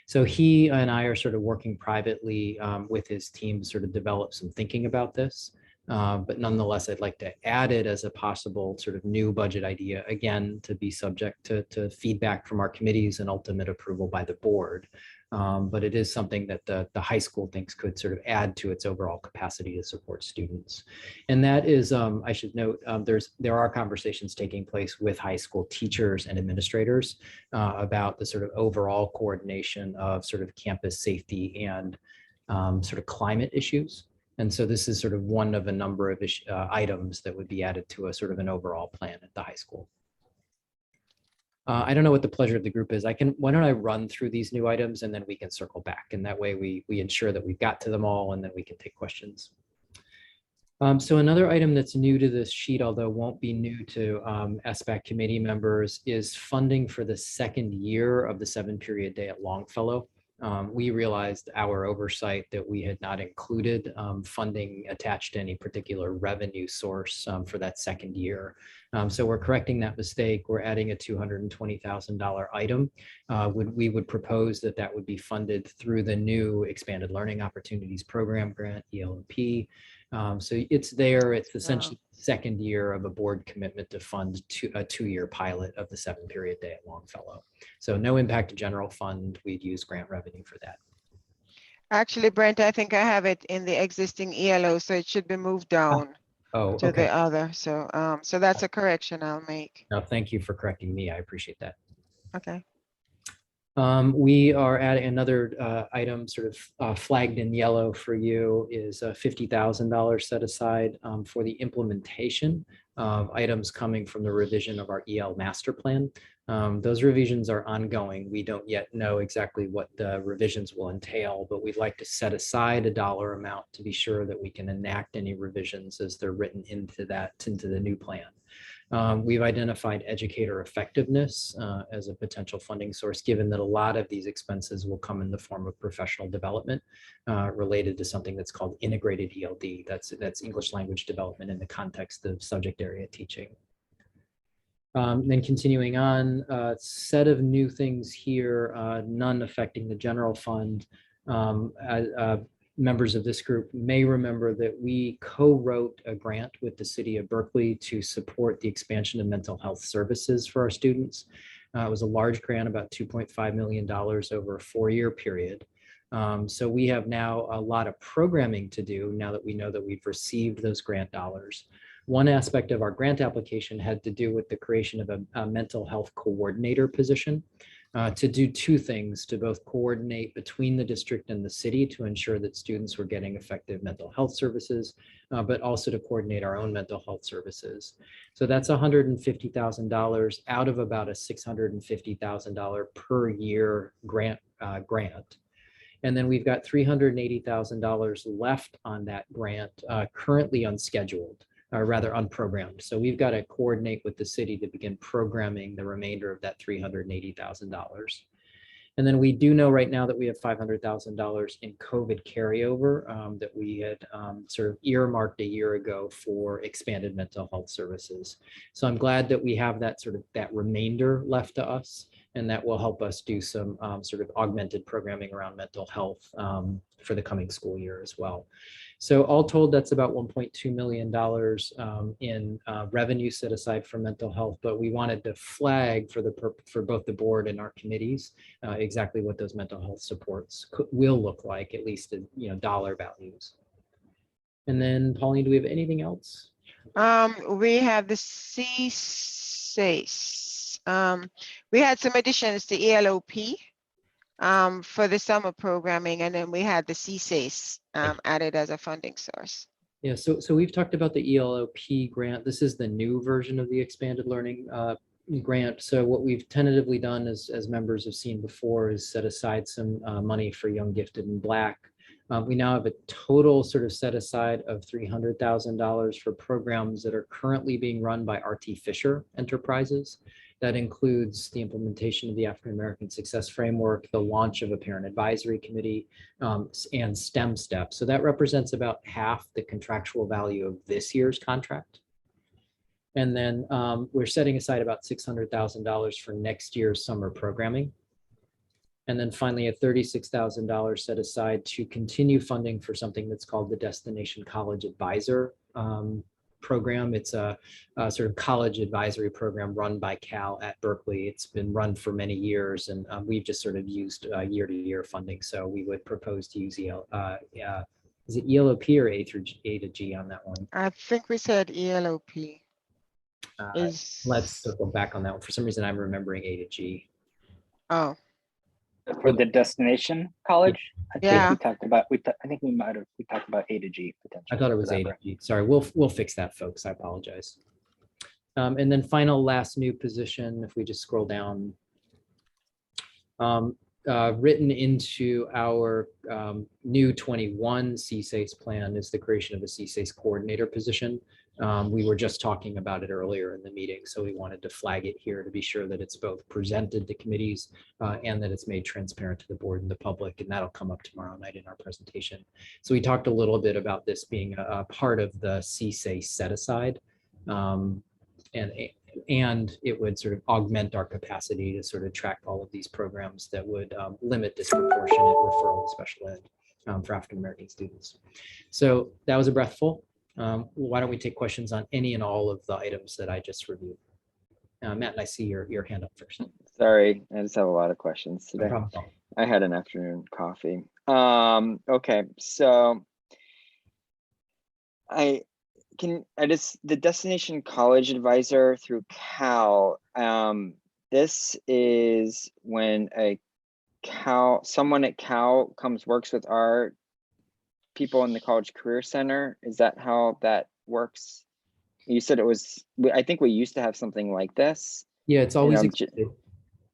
So he and I are sort of working privately with his team to sort of develop some thinking about this. But nonetheless, I'd like to add it as a possible sort of new budget idea, again, to be subject to feedback from our committees and ultimate approval by the board. But it is something that the high school thinks could sort of add to its overall capacity to support students. And that is, I should note, there are conversations taking place with high school teachers and administrators about the sort of overall coordination of sort of campus safety and sort of climate issues. And so this is sort of one of a number of items that would be added to a sort of an overall plan at the high school. I don't know what the pleasure of the group is. Why don't I run through these new items and then we can circle back, and that way we ensure that we've got to them all and then we can take questions. So another item that's new to this sheet, although won't be new to SBAC committee members, is funding for the second year of the 7-period day at Longfellow. We realized our oversight that we had not included funding attached to any particular revenue source for that second year. So we're correcting that mistake. We're adding a $220,000 item. We would propose that that would be funded through the new Expanded Learning Opportunities Program grant, ELOP. So it's there. It's essentially the second year of a board commitment to fund a 2-year pilot of the 7-period day at Longfellow. So no impact to general fund. We'd use grant revenue for that. Actually, Brent, I think I have it in the existing ELO, so it should be moved down Oh, to okay. the other. So, so that's a correction I'll make. No, thank you for correcting me. I appreciate that. Okay. We are adding another item sort of flagged in yellow for you is a $50,000 set aside for the implementation of items coming from the revision of our EL master plan. Those revisions are ongoing. We don't yet know exactly what the revisions will entail, but we'd like to set aside a dollar amount to be sure that we can enact any revisions as they're written into the new plan. We've identified educator effectiveness as a potential funding source, given that a lot of these expenses will come in the form of professional development related to something that's called integrated ELD. That's English language development in the context of subject area teaching. Then continuing on, a set of new things here, none affecting the general fund. Members of this group may remember that we co-wrote a grant with the city of Berkeley to support the expansion of mental health services for our students. It was a large grant, about $2.5 million over a 4-year period. So we have now a lot of programming to do now that we know that we've received those grant dollars. One aspect of our grant application had to do with the creation of a mental health coordinator position. To do 2 things, to both coordinate between the district and the city to ensure that students were getting effective mental health services, but also to coordinate our own mental health services. So that's $150,000 out of about a $650,000 per year grant. And then we've got $380,000 left on that grant, currently unscheduled. Or rather unprogrammed. So we've got to coordinate with the city to begin programming the remainder of that $380,000. And then we do know right now that we have $500,000 in COVID carryover that we had sort of earmarked a year ago for expanded mental health services. So I'm glad that we have that that remainder left to us, and that will help us do some sort of augmented programming around mental health for the coming school year as well. So all told, that's about $1.2 million in revenue set aside for mental health, but we wanted to flag for both the board and our committees exactly what those mental health supports will look like, at least in dollar values. And then Pauline, do we have anything else? We have the CSACE. We had some additions to ELOP. for the summer programming, and then we had the CSACE added as a funding source. Yeah, so we've talked about the ELOP grant. This is the new version of the expanded learning grant. So what we've tentatively done, as members have seen before, is set aside some money for Young, Gifted, and Black. We now have a total sort of set aside of $300,000 for programs that are currently being run by RT Fisher Enterprises. That includes the implementation of the African American Success Framework, the launch of a parent advisory committee, and STEM Steps. So that represents about half the contractual value of this year's contract. And then we're setting aside about $600,000 for next year's summer programming. And then finally, a $36,000 set aside to continue funding for something that's called the Destination College Advisor program. It's a sort of college advisory program run by Cal at Berkeley. It's been run for many years, and we've just sort of used year-to-year funding. So we would propose to use is it ELOP or A to G on that one? I think we said ELOP. Let's circle back on that one. For some reason, I'm remembering A to G. Oh. For the destination college, I Yeah. think we talked about. I think we talked about A to G potentially. I thought it was A to G. Sorry, we'll fix that, folks. I apologize. And then final last new position, if we just scroll down, written into our new 21 CSACE plan is the creation of a CSACE coordinator position. We were just talking about it earlier in the meeting, so we wanted to flag it here to be sure that it's both presented to committees and that it's made transparent to the board and the public, and that'll come up tomorrow night in our presentation. So we talked a little bit about this being a part of the CSACE set aside, and it would sort of augment our capacity to sort of track all of these programs that would limit disproportionate referral to special ed for African American students. So that was a breathful. Why don't we take questions on any and all of the items that I just reviewed? Matt, I see your hand up first. Sorry, I just have a lot of questions today. No problem. I had an afternoon coffee. Okay, so the Destination College Advisor through Cal. This is when someone at Cal works with our people in the College Career Center. Is that how that works? You said it was, I think we used to have something like this. Yeah, it's always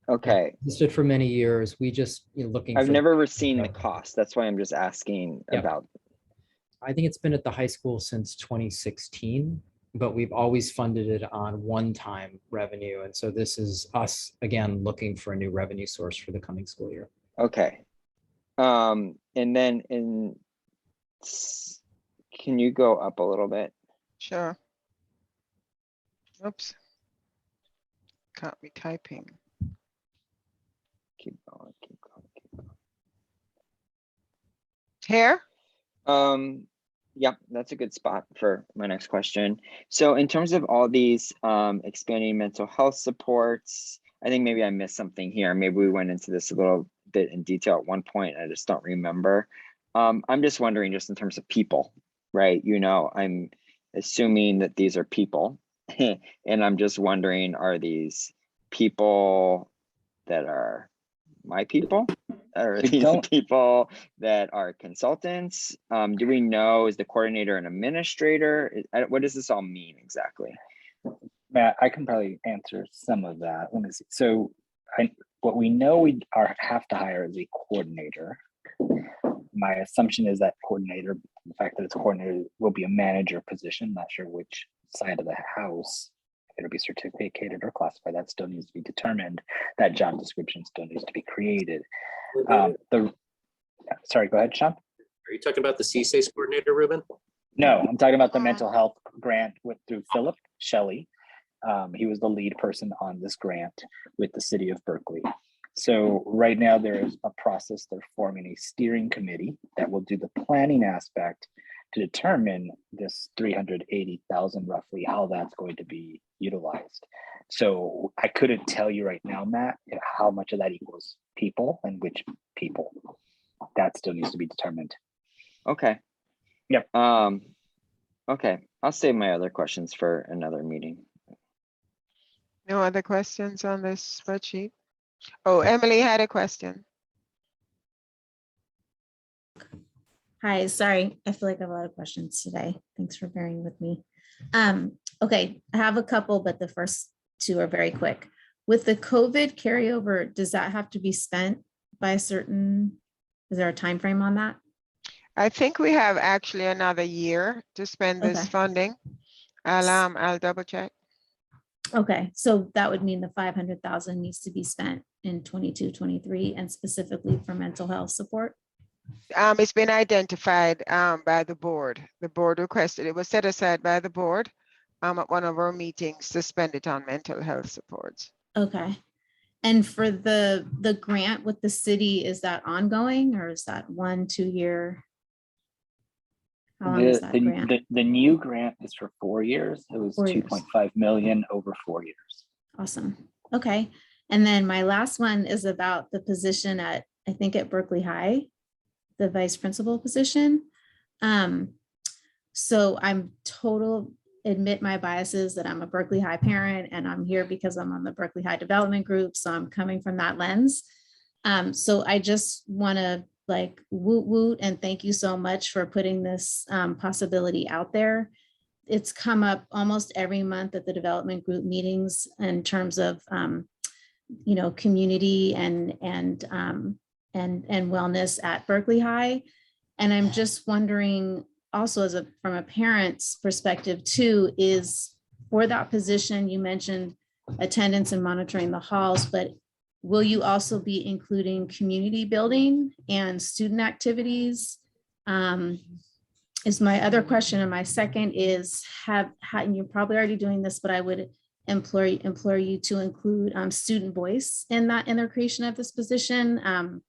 okay. Existed for many years. We just looking. I've never seen the cost. That's why I'm just asking about. I think it's been at the high school since 2016, but we've always funded it on one-time revenue. And so this is us, again, looking for a new revenue source for the coming school year. Okay. And then can you go up a little bit? Sure. Oops. Caught me typing. Keep going, keep going, keep going. Here? Yeah, that's a good spot for my next question. So in terms of all these expanding mental health supports, I think maybe I missed something here. Maybe we went into this a little bit in detail at one point. I just don't remember. I'm just wondering, just in terms of people, right? I'm assuming that these are people, and I'm just wondering, are these people that are my people? Or are these people that are consultants? Do we know, is the coordinator an administrator? What does this all mean exactly? Matt, I can probably answer some of that. Let me see. So what we know we have to hire is a coordinator. My assumption is that coordinator, the fact that it's coordinator, will be a manager position. Not sure which side of the house it'll be certificated or classified. That still needs to be determined. That job description still needs to be created. Sorry, go ahead, Sean. Are you talking about the CSACE coordinator, Ruben? No, I'm talking about the mental health grant through Philip Shelley. He was the lead person on this grant with the city of Berkeley. So right now there is a process. They're forming a steering committee that will do the planning aspect to determine this 380,000 roughly, how that's going to be utilized. So I couldn't tell you right now, Matt, how much of that equals people and which people. That still needs to be determined. Okay. Yep. Okay, I'll save my other questions for another meeting. No other questions on this spreadsheet? Oh, Emily had a question. Hi, sorry. I feel like I have a lot of questions today. Thanks for bearing with me. Okay, I have a couple, but the first two are very quick. With the COVID carryover, does that have to be spent by a certain, is there a time frame on that? I think we have actually another year to spend this Okay. funding. I'll double check. Okay, so that would mean the 500,000 needs to be spent in 22, 23, and specifically for mental health support? It's been identified by the board. The board requested, it was set aside by the board at one of our meetings to spend it on mental health supports. Okay. And for the grant with the city, is that ongoing or is that 1-2 year? How long is that grant? The new grant is for 4 years. It was 2.5 million over 4 years. Awesome. Okay. And then my last one is about the position at, I think at Berkeley High, the vice principal position. So I'm admit my biases that I'm a Berkeley High parent and I'm here because I'm on the Berkeley High Development Group. So I'm coming from that lens. So I just want to like woot woot and thank you so much for putting this possibility out there. It's come up almost every month at the development group meetings in terms of you know, community and wellness at Berkeley High. And I'm just wondering also from a parent's perspective too, is for that position, you mentioned attendance and monitoring the halls, but will you also be including community building and student activities? Is my other question. And my second is and you're probably already doing this, but I would implore you to include student voice in their creation of this position.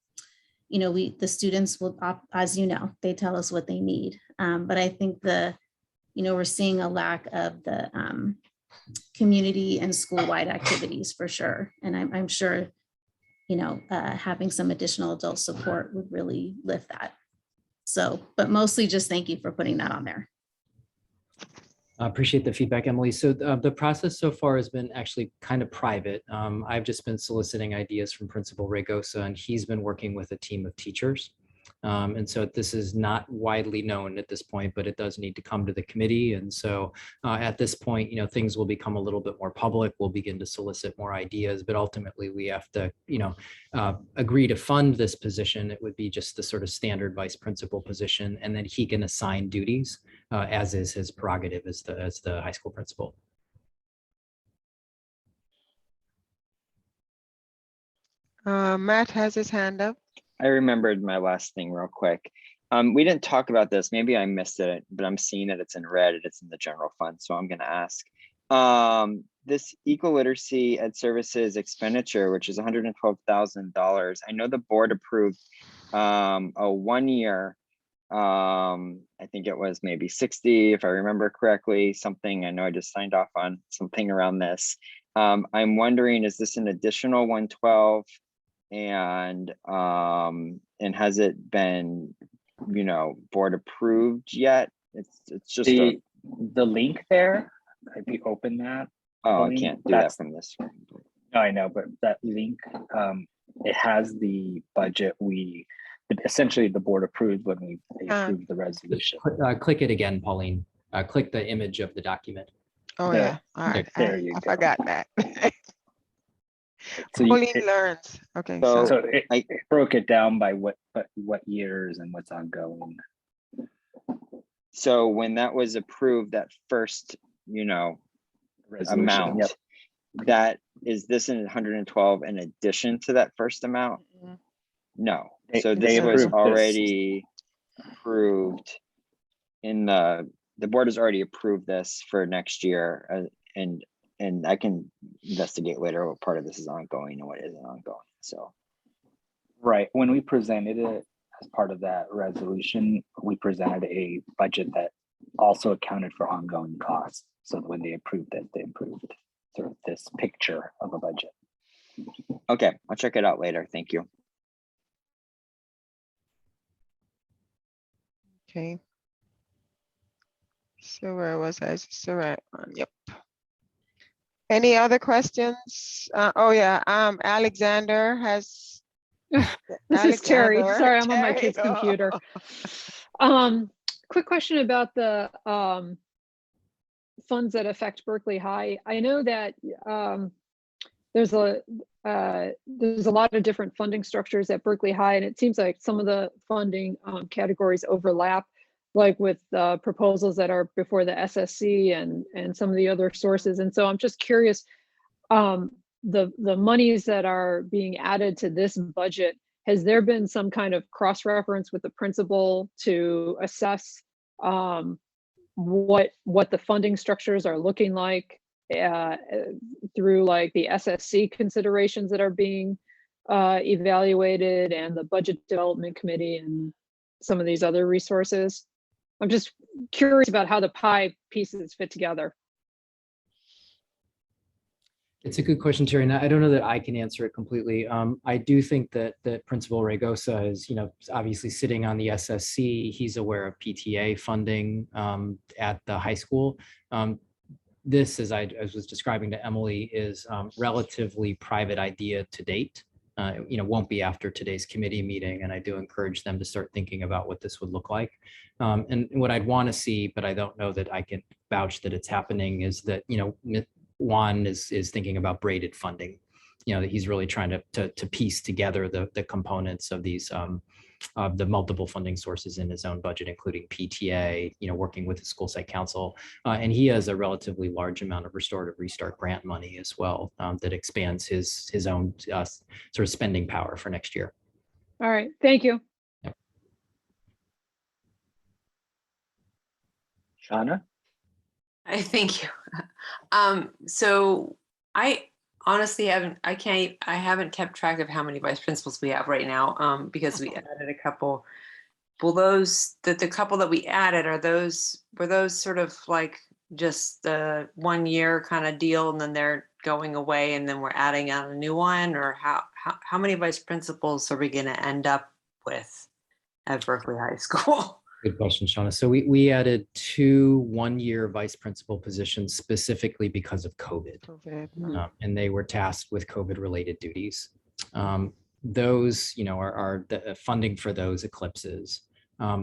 You know, the students will, as you know, they tell us what they need. But I think we're seeing a lack of the community and school-wide activities for sure. And I'm sure, you know, having some additional adult support would really lift that. So, but mostly just thank you for putting that on there. I appreciate the feedback, Emily. So the process so far has been actually kind of private. I've just been soliciting ideas from Principal Regosa, and he's been working with a team of teachers. And so this is not widely known at this point, but it does need to come to the committee. And so at this point, you know, things will become a little bit more public. We'll begin to solicit more ideas, but ultimately we have to, you know, agree to fund this position. It would be just the sort of standard vice principal position, and then he can assign duties as is his prerogative as the high school principal. Matt has his hand up. I remembered my last thing real quick. We didn't talk about this. Maybe I missed it, but I'm seeing that it's in red and it's in the general fund. So I'm going to ask this eco-literacy ed services expenditure, which is $112,000. I know the board approved a 1 year. I think it was maybe 60, if I remember correctly, something. I know I just signed off on something around this. I'm wondering, is this an additional 112? And has it been, you know, board approved yet? It's just the link there. If you open that, oh, I can't do that from this. No, I know, but that link, it has the budget essentially the board approved when we approved the resolution. Click it again, Pauline. Click the image of the document. Oh There. yeah, all right. There you I go. forgot that. So Pauline learns. Okay, so it broke it down by what years and what's ongoing. So when that was approved, that first, you know, Resolution, amount, yep. that is this in 112 in addition to that first amount? No. So this was already approved in the board has already approved this for next year, and I can investigate later what part of this is ongoing and what isn't ongoing. So, right, when we presented it as part of that resolution, we presented a budget that also accounted for ongoing costs. So when they approved it, they approved sort of this picture of a budget. Okay, I'll check it out later. Thank you. Okay. So where was I? So right on. Yep. Any other questions? Oh yeah. Alexander has. This is Terry. Sorry, I'm on my Terry, kid's computer. Quick question about the funds that affect Berkeley High. I know that there's a lot of different funding structures at Berkeley High, and it seems like some of the funding categories overlap, like with proposals that are before the SSC and some of the other sources. And so I'm just curious, the monies that are being added to this budget, has there been some kind of cross-reference with the principal to assess what the funding structures are looking like through like the SSC considerations that are being evaluated and the budget development committee and some of these other resources? I'm just curious about how the pie pieces fit together. It's a good question, Terry. And I don't know that I can answer it completely. I do think that Principal Raygosa is, obviously sitting on the SSC. He's aware of PTA funding at the high school. This, as I was describing to Emily, is relatively private idea to date. Won't be after today's committee meeting, and I do encourage them to start thinking about what this would look like. And what I'd want to see, but I don't know that I can vouch that it's happening, is that Juan is thinking about braided funding. That he's really trying to piece together the components of these of the multiple funding sources in his own budget, including PTA, working with the school site council. And he has a relatively large amount of restorative restart grant money as well that expands his own sort of spending power for next year. All right, thank you. Yep. Shauna? Thank you. So I honestly I haven't kept track of how many vice principals we have right now, because we added a couple. Will the couple that we added, were those sort of like just the 1 year kind of deal and then they're going away and then we're adding on a new one, or how many vice principals are we going to end up with at Berkeley High School? Good question, Shauna. So we added 2 1-year vice principal positions specifically because of COVID. And they were tasked with COVID-related duties. Those, are the funding for those eclipses.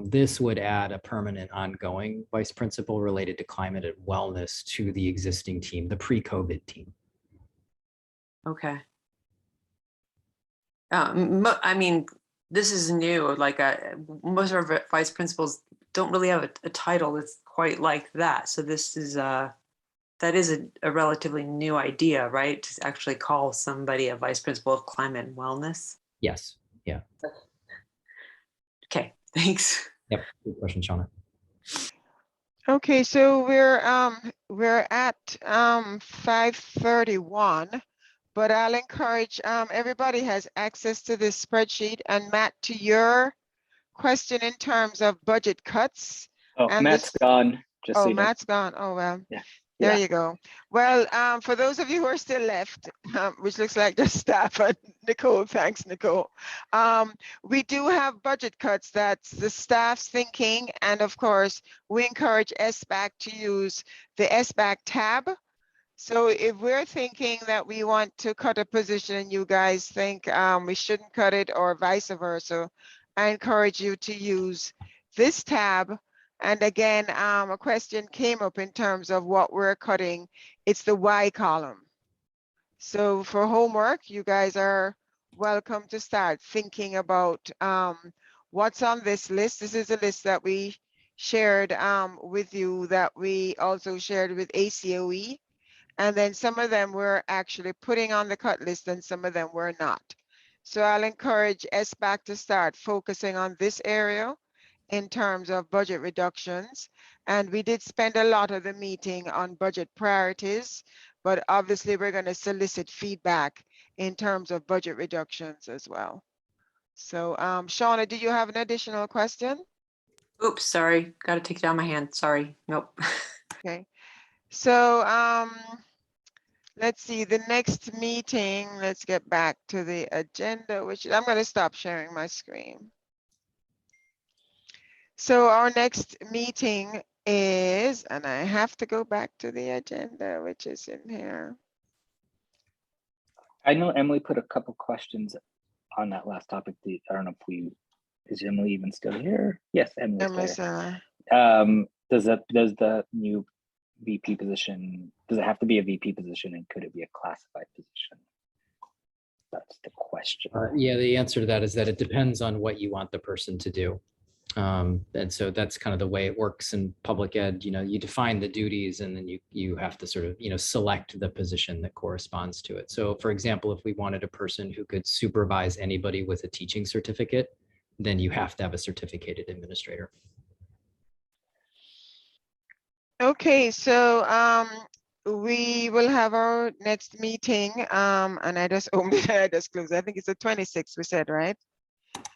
This would add a permanent ongoing vice principal related to climate and wellness to the existing team, the pre-COVID team. Okay. I mean, this is new. Like most of our vice principals don't really have a title that's quite like that. So this is that is a relatively new idea, right? To actually call somebody a vice principal of climate and wellness. Yes. Yeah. Okay. Thanks. Yep. Good question, Shauna. Okay, so we're at 5:31. But I'll encourage, everybody has access to this spreadsheet. And Matt, to your question in terms of budget cuts. Oh, Matt's gone. Just so you know. Matt's gone. Oh, well, yeah. There you go. Well, for those of you who are still left, which looks like just staff and Nicole, thanks, Nicole. We do have budget cuts. That's the staff's thinking. And of course, we encourage SBAC to use the SBAC tab. So if we're thinking that we want to cut a position and you guys think we shouldn't cut it or vice versa, I encourage you to use this tab. And again, a question came up in terms of what we're cutting. It's the Y column. So for homework, you guys are welcome to start thinking about what's on this list. This is a list that we shared with you, that we also shared with ACOE. And then some of them we're actually putting on the cut list and some of them we're not. So I'll encourage SBAC to start focusing on this area in terms of budget reductions. And we did spend a lot of the meeting on budget priorities, but obviously we're going to solicit feedback in terms of budget reductions as well. So Shauna, do you have an additional question? Oops, sorry, got to take it out of my hand. Sorry, nope. Okay, so let's see, the next meeting, let's get back to the agenda, which I'm going to stop sharing my screen. So our next meeting is, and I have to go back to the agenda, which is in here. I know Emily put a couple questions on that last topic. I don't know is Emily even still here? Yes, Emily's still Emily, here. Does the new VP position, does it have to be a VP position, and could it be a classified position? That's the question. Yeah, the answer to that is that it depends on what you want the person to do. And so that's kind of the way it works in public ed. You know, you define the duties and then you have to sort of, you know, select the position that corresponds to it. So for example, if we wanted a person who could supervise anybody with a teaching certificate, then you have to have a certificated administrator. okay, so we will have our next meeting, and I just opened it, I just closed. I think it's the 26th, we said, right?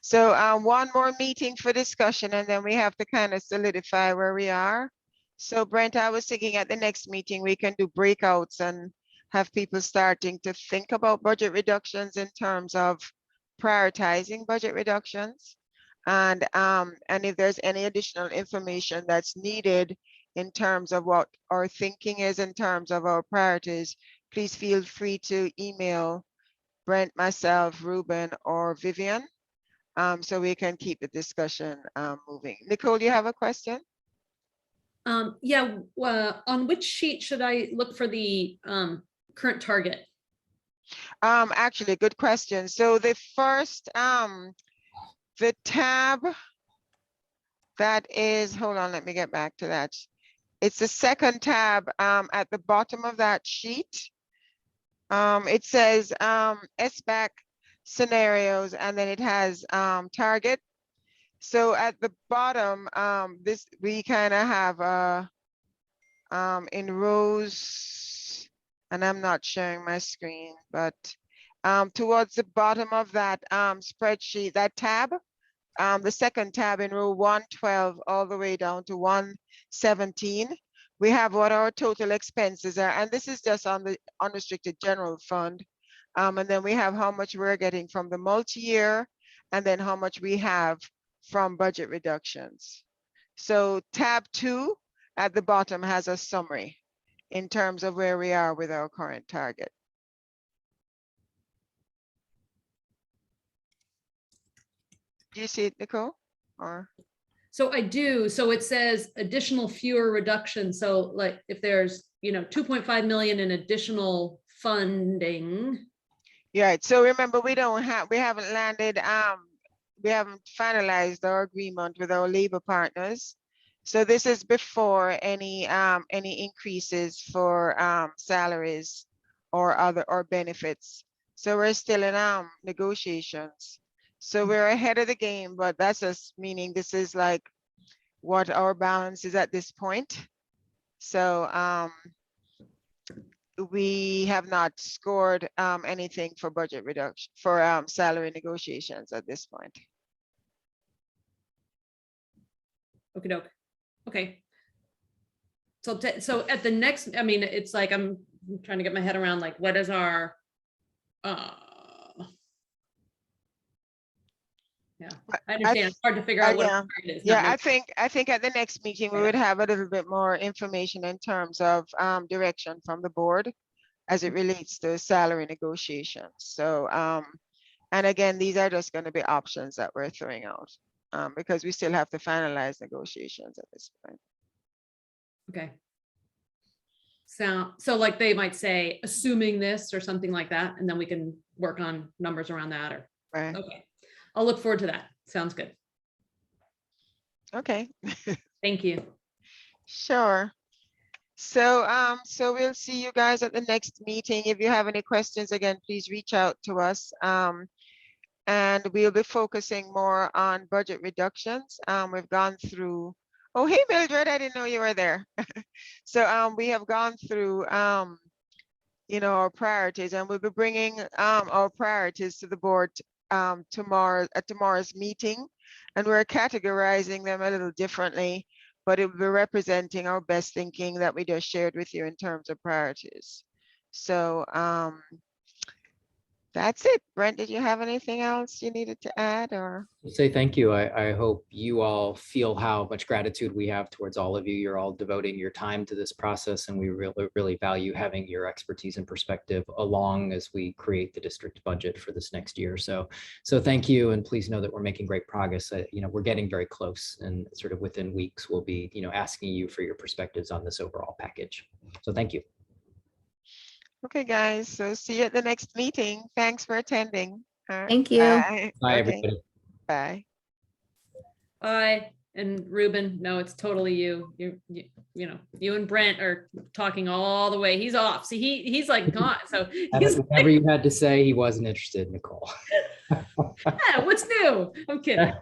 So one more meeting for discussion, and then we have to kind of solidify where we are. So Brent, I was thinking at the next meeting, we can do breakouts and have people starting to think about budget reductions in terms of prioritizing budget reductions. And if there's any additional information that's needed in terms of what our thinking is in terms of our priorities, please feel free to email Brent, myself, Ruben, or Vivian. So we can keep the discussion moving. Nicole, you have a question? Yeah, on which sheet should I look for the current target? Actually, good question. So the first, the tab that is, hold on, let me get back to that. It's the second tab at the bottom of that sheet. It says SBAC scenarios, and then it has target. So at the bottom, this we kind of have in rows, and I'm not sharing my screen, but towards the bottom of that spreadsheet, that tab, the second tab in row 112 all the way down to 117, we have what our total expenses are, and this is just on the unrestricted general fund. And then we have how much we're getting from the multi-year, and then how much we have from budget reductions. So tab 2 at the bottom has a summary in terms of where we are with our current target. Do you see it, Nicole? Or So I do. So it says additional fewer reduction. So like if there's, you know, 2.5 million in additional funding. Yeah, so remember, we haven't landed, we haven't finalized our agreement with our labor partners. So this is before any increases for salaries or benefits. So we're still in negotiations. So we're ahead of the game, but that's just meaning this is like what our balance is at this point. So we have not scored anything for budget reduction for salary negotiations at this point. Okay, doke. Okay. So at the next, I mean, it's like I'm trying to get my head around like what is our yeah, I understand. It's hard to figure out what it is. Yeah, I think at the next meeting we would have a little bit more information in terms of direction from the board as it relates to salary negotiations. So and again, these are just going to be options that we're throwing out because we still have to finalize negotiations at this point. Okay. So like they might say, assuming this or something like that, and then we can work on numbers around that or right. Okay. I'll look forward to that. Sounds good. Okay. Thank you. Sure. So so we'll see you guys at the next meeting. If you have any questions, again, please reach out to us. And we'll be focusing more on budget reductions. We've gone through, oh, hey, Mildred, I didn't know you were there. So we have gone through, you know, our priorities, and we'll be bringing our priorities to the board tomorrow at tomorrow's meeting. And we're categorizing them a little differently, but it will be representing our best thinking that we just shared with you in terms of priorities. So That's it. Brent, did you have anything else you needed to add or? Say thank you. I hope you all feel how much gratitude we have towards all of you. You're all devoting your time to this process, and we really value having your expertise and perspective along as we create the district budget for this next year. So thank you, and please know that we're making great progress. We're getting very close, and sort of within weeks we'll be asking you for your perspectives on this overall package. So thank you. Okay, guys. So see you at the next meeting. Thanks for attending. Thank you. Bye. Bye, Okay, everybody. bye. Bye. And Ruben, no, it's totally you. You and Brent are talking all the way. He's off. See, he's like gone. So he's Whatever you had to say, he wasn't interested, Nicole. yeah, what's new? I'm kidding.